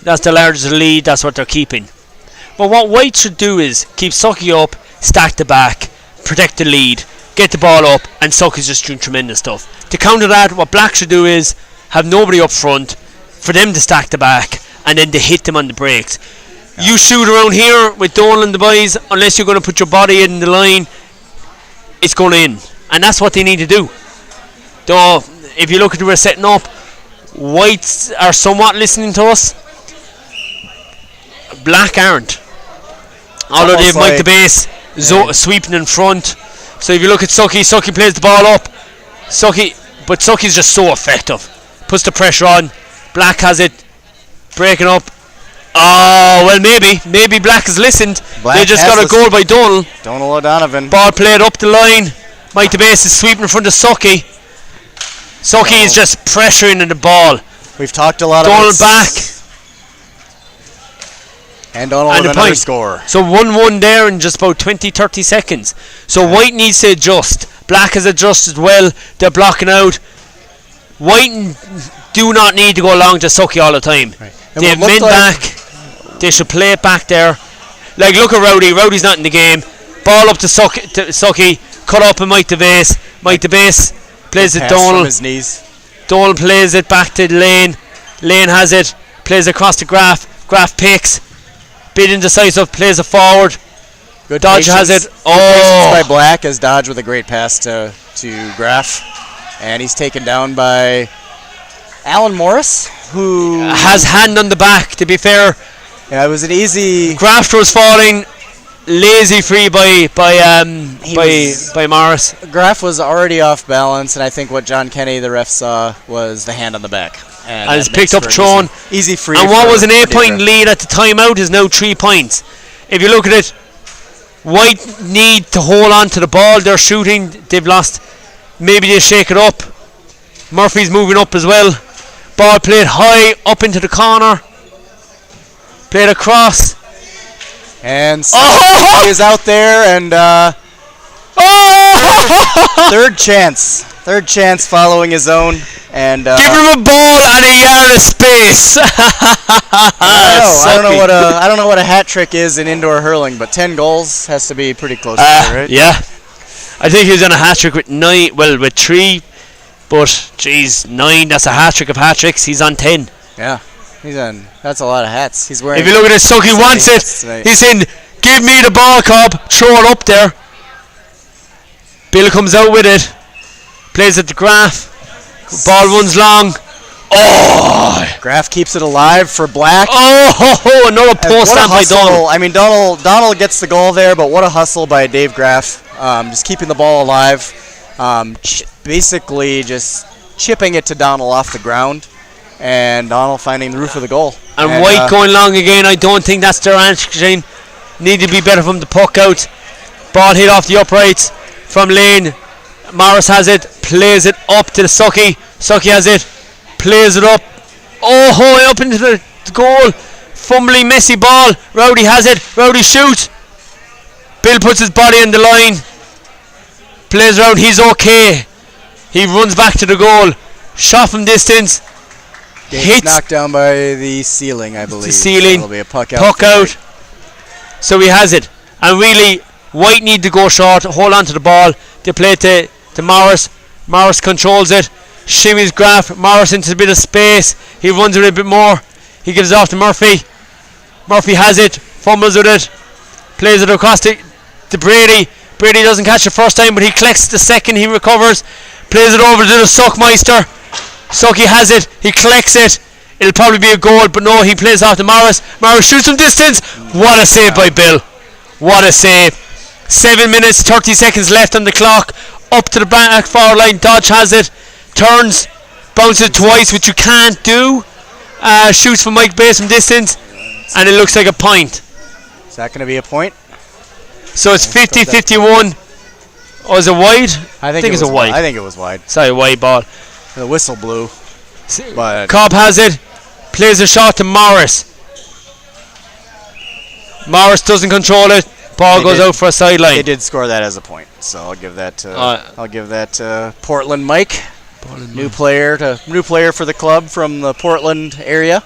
That's the largest lead, that's what they're keeping. But what White should do is keep Sucky up, stack the back, protect the lead, get the ball up, and Sucky's just doing tremendous stuff. To counter that, what Black should do is have nobody up front, for them to stack the back, and then to hit them on the breaks. Yeah. You shoot around here with Donald and the boys, unless you're going to put your body in the line, it's going in. And that's what they need to do. Though, if you look at who we're setting up, Whites are somewhat listening to us. Black aren't. Although they have Mike the base sweeping in front. So if you look at Sucky plays the ball up. But Sucky's just so effective. Puts the pressure on. Black has it. Breaking up. Oh, well, maybe Black has listened. They just got a goal by Donald. Donald O'Donovan. Ball played up the line. Mike the base is sweeping in front of Sucky. Sucky is just pressuring in the ball. We've talked a lot about Donald back. And Donald with another score. So 1-1 there in just about 20-30 seconds. So White needs to adjust. Black has adjusted well. They're blocking out. White do not need to go along to Sucky all the time. Right. They have men back. They should play it back there. Look at Rowdy. Rowdy's not in the game. Ball up to Sucky. Cut up and Mike the base. Mike the base plays it Donald. From his knees. Donald plays it back to Lane. Lane has it. Plays across to Graf. Graf picks. Bit indecisive. Plays it forward. Good Dodge patience. has it. Good by Black as Dodge with a great pass to Graf. And he's taken down by Alan Morris, who has hand on the back, to be fair. Yeah, it was an easy. Graf was falling. lazy free by Morris. Graf was already off balance, and I think what John Kenny, the ref, saw was the hand on the back. And that it's makes picked up, for an thrown. Easy free. And what for was an 8-point Dave Graf. lead at the timeout is now 3 points. If you look at it, White need to hold on to the ball. They're shooting. They've lost. Maybe they shake it up. Murphy's moving up as well. Ball played high up into the corner. Played across. And he is out there, and third chance following his own. And give him a ball and a yard of space. I don't know what a hat trick is in indoor hurling, but 10 goals has to be pretty close to it, right? Yeah, I think he was on a hat trick with 9. Well, with 3, but geez, 9. That's a hat trick of hat tricks. He's on 10. Yeah, he's on. That's a lot of hats. He's wearing. If you look at it, Sucky wants it. He's saying, "Give me the ball, Cobb. Throw it up there." Bill comes out with it. Plays at the Graf. Ball runs long. Oh! Graf keeps it alive for Black. Oh! Another post stamp by Donald. I mean, Donald gets the goal there, but what a hustle by Dave Graf. Just keeping the ball alive. Basically just chipping it to Donald off the ground. And Donald finding the roof of the goal. And White going long again. I don't think that's their answer. Need to be better from the puck out. Ball hit off the uprights from Lane. Morris has it, plays it up to the Sucky. Sucky has it, plays it up. Oh, up into the goal. Fumbling, messy ball. Rowdy has it. Rowdy shoots. Bill puts his body on the line. Plays around. He's okay. He runs back to the goal. Shot from distance. Hits. Knocked down by the ceiling, I believe. The ceiling. So it'll be a puck out. Puck out. So he has it. And really, White need to go short. Hold on to the ball. They play to Morris. Morris controls it. Shimmies Graf. Morris into a bit of space. He runs it a bit more. He gives it off to Murphy. Murphy has it. Fumbles with it. Plays it across to Brady. Brady doesn't catch the first time, but he collects the second. He recovers. Plays it over to the Suckmeister. Sucky has it. He collects it. It'll probably be a goal, but no, he plays off to Morris. Morris shoots from distance. What a save by Bill. What a save. 7 minutes, 30 seconds left on the clock. Up to the back forward line. Dodge has it. Turns. Bounces twice, which you can't do. Shoots from Mike Bass from distance. And it looks like a point. Is that going to be a point? So it's 50-51. Oh, is it wide? I think it's a wide. I think it was wide. Sorry, wide ball. The whistle blew. But Cobb has it. Plays a shot to Morris. Morris doesn't control it. Ball goes out for a sideline. They did score that as a point, so I'll give that to Portland Mike. New player for the club from the Portland area.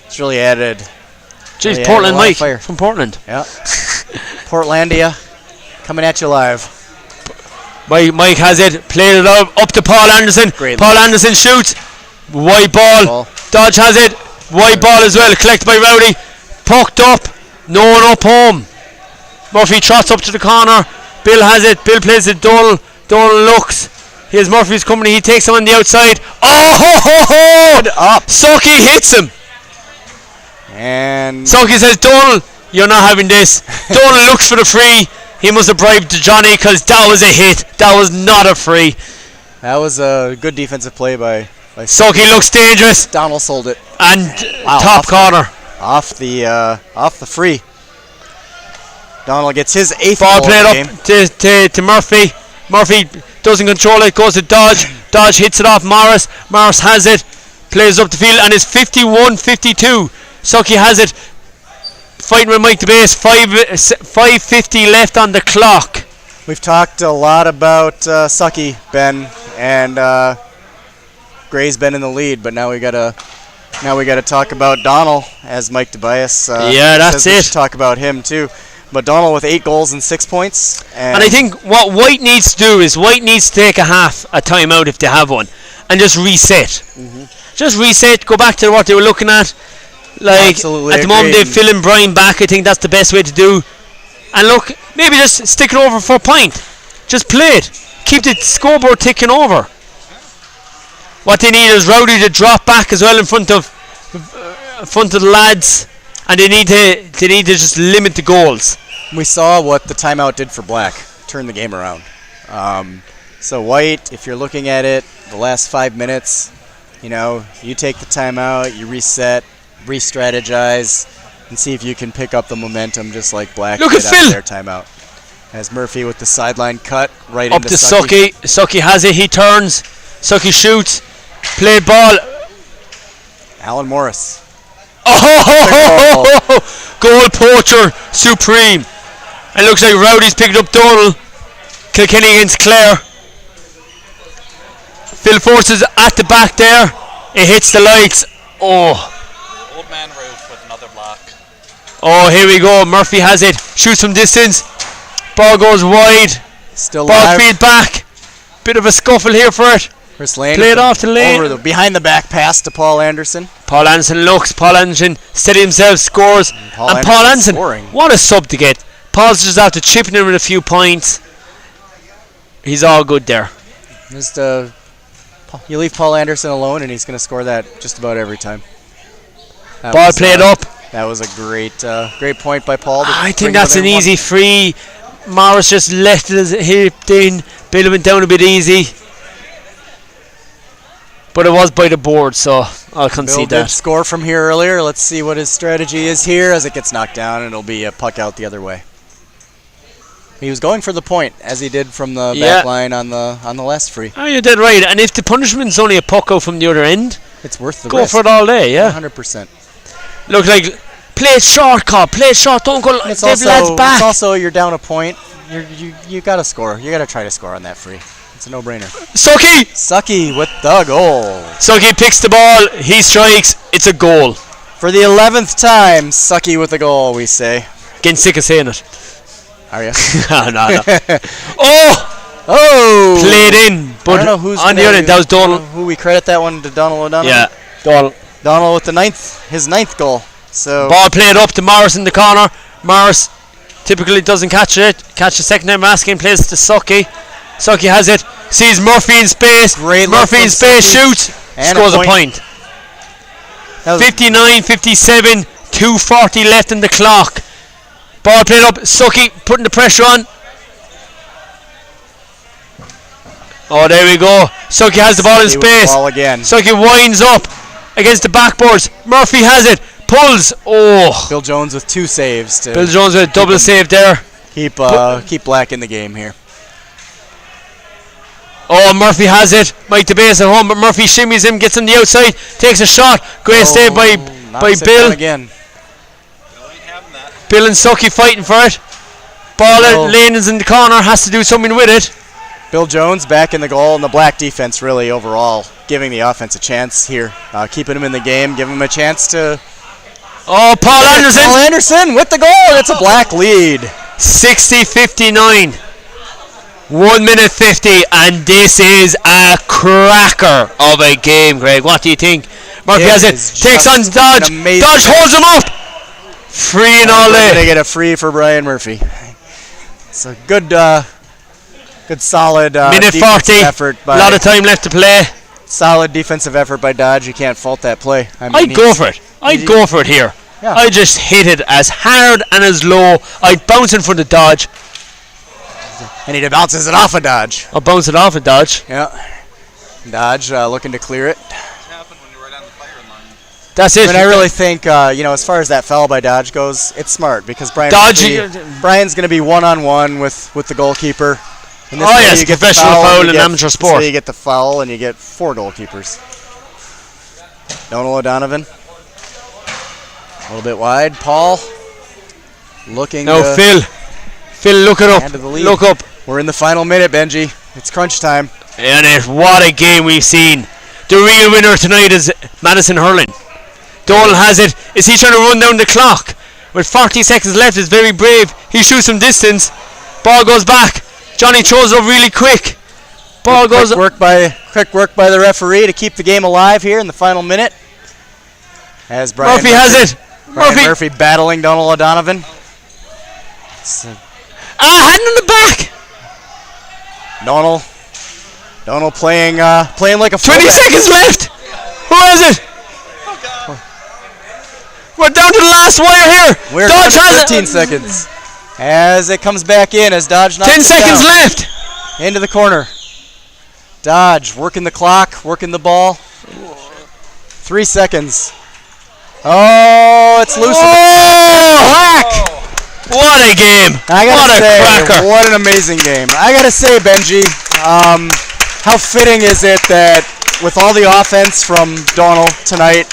It's really added. Jeez, really Portland added Mike fire. from Portland. Yeah. Portlandia coming at you live. Mike has it. Played it up to Paul Anderson. Great Paul look. Anderson shoots. Wide ball. Dodge has it. Wide ball as well. Collected by Rowdy. Pucked up. No one up home. Murphy trots up to the corner. Bill has it. Bill plays it. Donald looks. Here's Murphy's coming. He takes him on the outside. Oh ho ho ho! Up. Sucky hits him. And Sucky says, Donald, you're not having this. Donald looks for the free. He must have bribed Johnny because that was a hit. That was not a free. that was a good defensive play by Sucky looks dangerous. Donald sold it And Wow, top corner. off the free. Donald gets his 8th Ball goal played of the game. up to Murphy. Murphy doesn't control it. Goes to Dodge. Dodge hits it off Morris. Morris has it. Plays up the field and it's 51-52. Sucky has it. Fighting with Mike the Base. 5:50 left on the clock. We've talked a lot about Sucky, Ben, and Gray's been in the lead, but now we gotta talk about Donald as Mike Tobias. Yeah, that's says we it. should talk about him too. But Donald with 8 goals and 6 points. And I think what White needs to do is White needs to take a timeout if they have one, and just reset. Just reset. Go back to what they were looking at. Like Absolutely at the moment, agree. they're filling Brian back. I think that's the best way to do. And look, maybe just stick it over for a point. Just play it. Keep the scoreboard ticking over. What they need is Rowdy to drop back as well in front of the lads, and they need to just limit the goals. We saw what the timeout did for Black. Turned the game around. So White, if you're looking at it, the last 5 minutes, you take the timeout, you reset, re-strategize, and see if you can pick up the momentum just like Black Look did at out Phil. their timeout. As Murphy with the sideline cut right Up into to Sucky. Sucky has it. He turns. Sucky shoots. Play ball. Alan Morris. Oh! Goal poacher supreme. It looks like Rowdy's picked up Donald. Kilkenny against Clare. Phil forces at the back there. It hits the lights. Oh. Old man roof with another block. Oh, here we go. Murphy has it. Shoots from distance. Ball goes wide. Still Ball live. feed back. Bit of a scuffle here for it. Chris Lane. Play it off to Lane. Over the behind the back pass to Paul Anderson. Paul Anderson looks. Paul Anderson steady himself, scores. Paul And Paul Anderson Anderson, scoring. what a sub to get. Paul's just after chipping in with a few points. He's all good there. Just you leave Paul Anderson alone, and he's going to score that just about every time. Ball played up. That was a great point by Paul. I think that's an easy free. Morris just left it as it hipped in. Bill went down a bit easy. But it was by the board, so I'll concede Bill did that. score from here earlier. Let's see what his strategy is here as it gets knocked down, and it'll be a puck out the other way. He was going for the point, as he did from the back line on the last free. Oh, you did right. And if the punishment's only a puck out from the other end, It's worth the go risk. for it all day, yeah. 100%. Look like, play it short, Cobb. Play it short. Don't go. It's Give lads also, back. it's also you're down a point. You got to score. You got to try to score on that free. It's a no-brainer. Sucky with the goal. Sucky picks the ball. He strikes. It's a goal. For the 11th time, Sucky with the goal, we say. Getting sick of saying it. Are you? no. Oh! Played in. But I don't know who's on the other end, that was Donald. Who we credit that one to Donald O'Donovan? Yeah, Donald. Donald with his ninth goal. So Ball played up to Morris in the corner. Morris typically doesn't catch it. Catch the second time asking, plays to Sucky. Sucky has it. Sees Murphy in space. Murphy in space, shoots. And scores a point. 59-57, 2:40 left in the clock. Ball played up. Sucky putting the pressure on. Oh, there we go. Sucky has the ball in space. Ball again. Sucky winds up against the backboards. Murphy has it. Pulls. Oh. Bill Jones with 2 saves. Bill Jones with a double save there. Keep Black in the game here. Oh, Murphy has it. Mike DeBase at home, but Murphy shimmies him, gets on the outside, takes a shot. Great save by Bill. Again. Bill and Sucky fighting for it. Ball Lane is in the corner, has to do something with it. Bill Jones back in the goal, and the Black defense really overall giving the offense a chance here. Keeping him in the game, giving him a chance to... Oh, Paul Anderson! Paul Anderson with the goal! That's a Black lead. 60-59. 1 minute 50, and this is a cracker of a game, Greg. What do you think? Murphy has it, takes on Dodge. Dodge holds him up. Free and all day. They get a free for Brian Murphy. It's a good solid minute 40. effort. A lot of time left to play. Solid defensive effort by Dodge. You can't fault that play. I'd go for it. I'd go for it here. Yeah. I just hit it as hard and as low. I'd bounce in front of Dodge. And he bounces it off of Dodge. I'll bounce it off of Dodge. Yeah. Dodge looking to clear it. That's it. And I really think, as far as that foul by Dodge goes, it's smart because Brian's going to be one-on-one with the goalkeeper. And this yes, professional foul in amateur sport. So you get the foul and you get 4 goalkeepers. Donald O'Donovan. A little bit wide. Paul looking. No, Phil. Phil, look it up. Look up. We're in the final minute, Benji. It's crunch time. And what a game we've seen. The real winner tonight is Madison Hurling. Donald has it. Is he trying to run down the clock? With 40 seconds left, it's very brave. He shoots from distance. Ball goes back. Johnny throws it up really quick. Ball goes. Quick work by the referee to keep the game alive here in the final minute. As Brian Murphy has it. Murphy battling Donald O'Donovan. Hand on the back. Donald playing like a 20 seconds left. Who has it? We're down to the last wire here. We're Dodge down to has 15 it. seconds. As it comes back in, as Dodge knocks 10 it seconds down. left. Into the corner. Dodge working the clock, working the ball. 3 seconds. Oh, it's loose. Black! What a game. I gotta What a say, cracker. what an amazing game. I gotta say, Benji, how fitting is it that with all the offense from Donald tonight,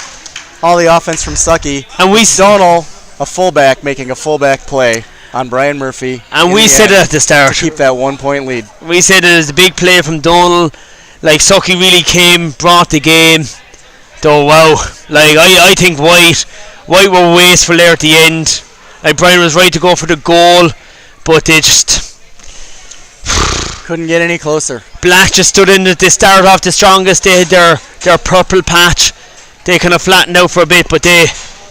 all the offense from Sucky, And we Donald, a fullback, making a fullback play on Brian Murphy. And in we the said end it at the start. to keep that 1 point lead. We said it was a big play from Donald. Like, Sucky really came, brought the game. Though, wow. Like, I think White were wasteful there at the end. Like, Brian was right to go for the goal, but they just... Couldn't get any closer. Black just stood in it. They started off the strongest. They had their purple patch. They kind of flattened out for a bit, but they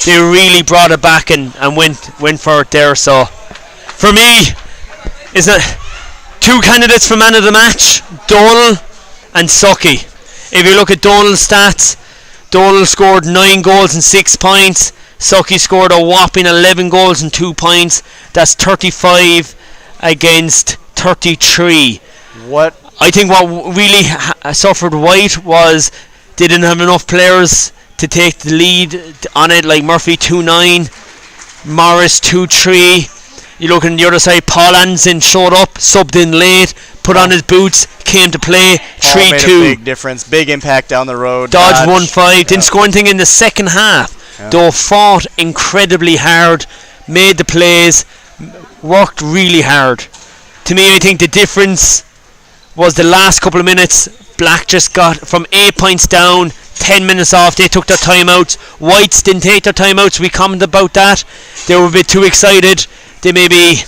really brought it back and went for it there. So, for me, is it 2 candidates for man of the match, Donald and Sucky. If you look at Donald's stats, Donald scored 9 goals and 6 points. Sucky scored a whopping 11 goals and 2 points. That's 35 against 33. What? I think what really suffered White was they didn't have enough players to take the lead on it, like Murphy 2-9, Morris 2-3. You look on the other side, Paul Anson showed up, subbed in late, put on his boots, came to play, Paul made a 3-2. big difference, big impact down the road. Dodge 1-5, didn't score anything in the second half, though fought incredibly hard, made the plays, worked really hard. To me, I think the difference was the last couple of minutes. Black just got from 8 points down, 10 minutes off. They took their timeouts. Whites didn't take their timeouts. We commented about that. They were a bit too excited. They maybe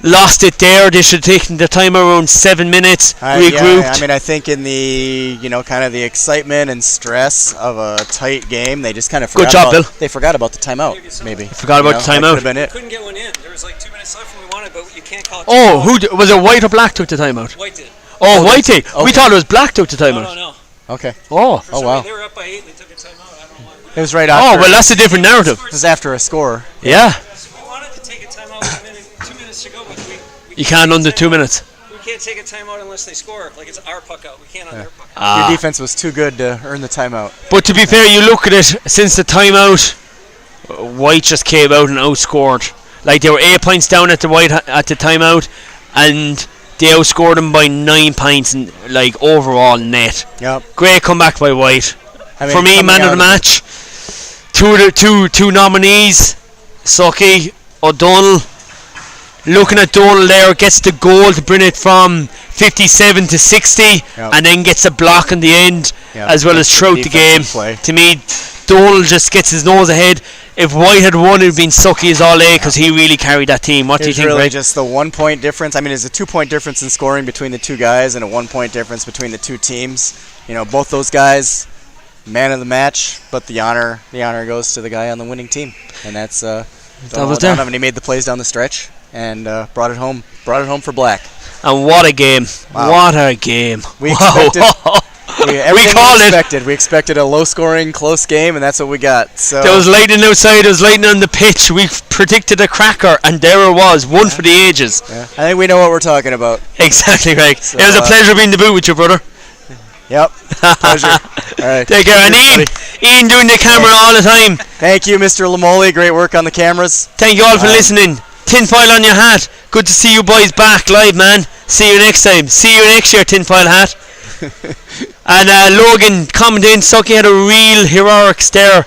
lost it there. They should have taken the time around 7 minutes, regrouped. Yeah, I mean, I think in the kind of the excitement and stress of a tight game, they just kind of forgot. Good job, about, Bill. They forgot about the timeout. Maybe Forgot about the that timeout. could've been it. Couldn't get one in. There was like 2 minutes left and we wanted, but you can't call it. Oh, was it White or Black took the timeout? White did. Oh, White did. We okay. thought it was Black took the timeout. No. Okay. Oh. For some wow. reason they were up by 8 and they took a timeout. I don't know why. It was right Oh, after. well, that's a different narrative. It was after a score. Yeah. We wanted to take a timeout with 2 minutes to go, but we You can't under 2 minutes. We can't take a timeout unless they score. Like it's our puck out. We can't on their puck out. Ah. Your defense was too good to earn the timeout. But to be fair, you look at it, since the timeout, White just came out and outscored. Like, they were 8 points down at the timeout, and they outscored them by 9 points, and like overall net. Yep. Great comeback by White. I mean, For me, coming man of out the match, two nominees, Sucky, O'Donnell. Looking at Donald there, gets the goal to bring it from 57 to 60, and then gets a block in the end, as well as throughout the game. Play. To me, Donald just gets his nose ahead. If White had won, it would have been Sucky's all A, because he really carried that team. What do you think, really Greg? just the 1 point difference. I mean, it's a 2 point difference in scoring between the two guys and a 1 point difference between the two teams. You know, both those guys, man of the match, but the honor goes to the guy on the winning team, and that's was there. Donovan. He made the plays down the stretch and brought it home for Black. And what a game. Wow. What a game. We Wow. We expected a low-scoring, close game, and that's what we got. So There was lightning outside, there was lightning on the pitch. We predicted a cracker, and there it was, one for the ages. yeah. I think we know what we're talking about. Exactly, Greg. So, It was a pleasure being in the booth with you, brother. Yep. Pleasure. All right. Take care. And Cheers, Ian, buddy. Ian doing the camera all the time. Thank you, Mr. Limolli. Great work on the cameras. Thank you all for listening. Tinfoil on your hat. Good to see you boys back live, man. See you next time. See you next year, tinfoil hat. And Logan commenting, Sucky had a real heroic stare,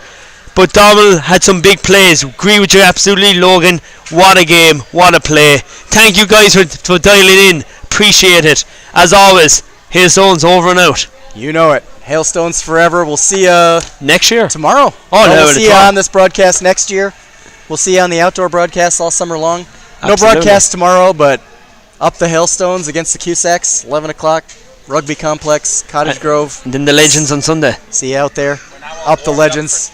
but Double had some big plays. Agree with you absolutely, Logan. What a game. What a play. Thank you guys for dialing in. Appreciate it. As always, Hailstones over and out. You know it. Hailstones forever. We'll see you Next year. tomorrow. Oh, no, we'll it's see you tomorrow. on this broadcast next year. We'll see you on the outdoor broadcast all summer long. No Absolutely. broadcast tomorrow, but up the Hailstones against the Cusacks, 11 o'clock, Rugby Complex, Cottage Grove. And then the Legends on Sunday. See you out there. Up the Legends.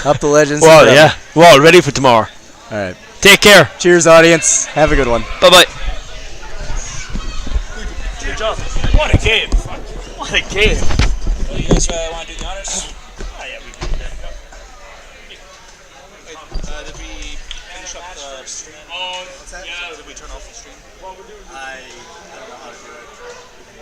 Up the Legends. Well, forever. yeah. We're all ready for tomorrow. All right. Take care. Cheers, audience. Have a good one. Bye-bye. Good job. What a game. What a game. You guys want to do the honors? Oh, yeah, we did that. Did we finish finish up the stream? What's that? Did we turn off the stream? I don't know how to do it.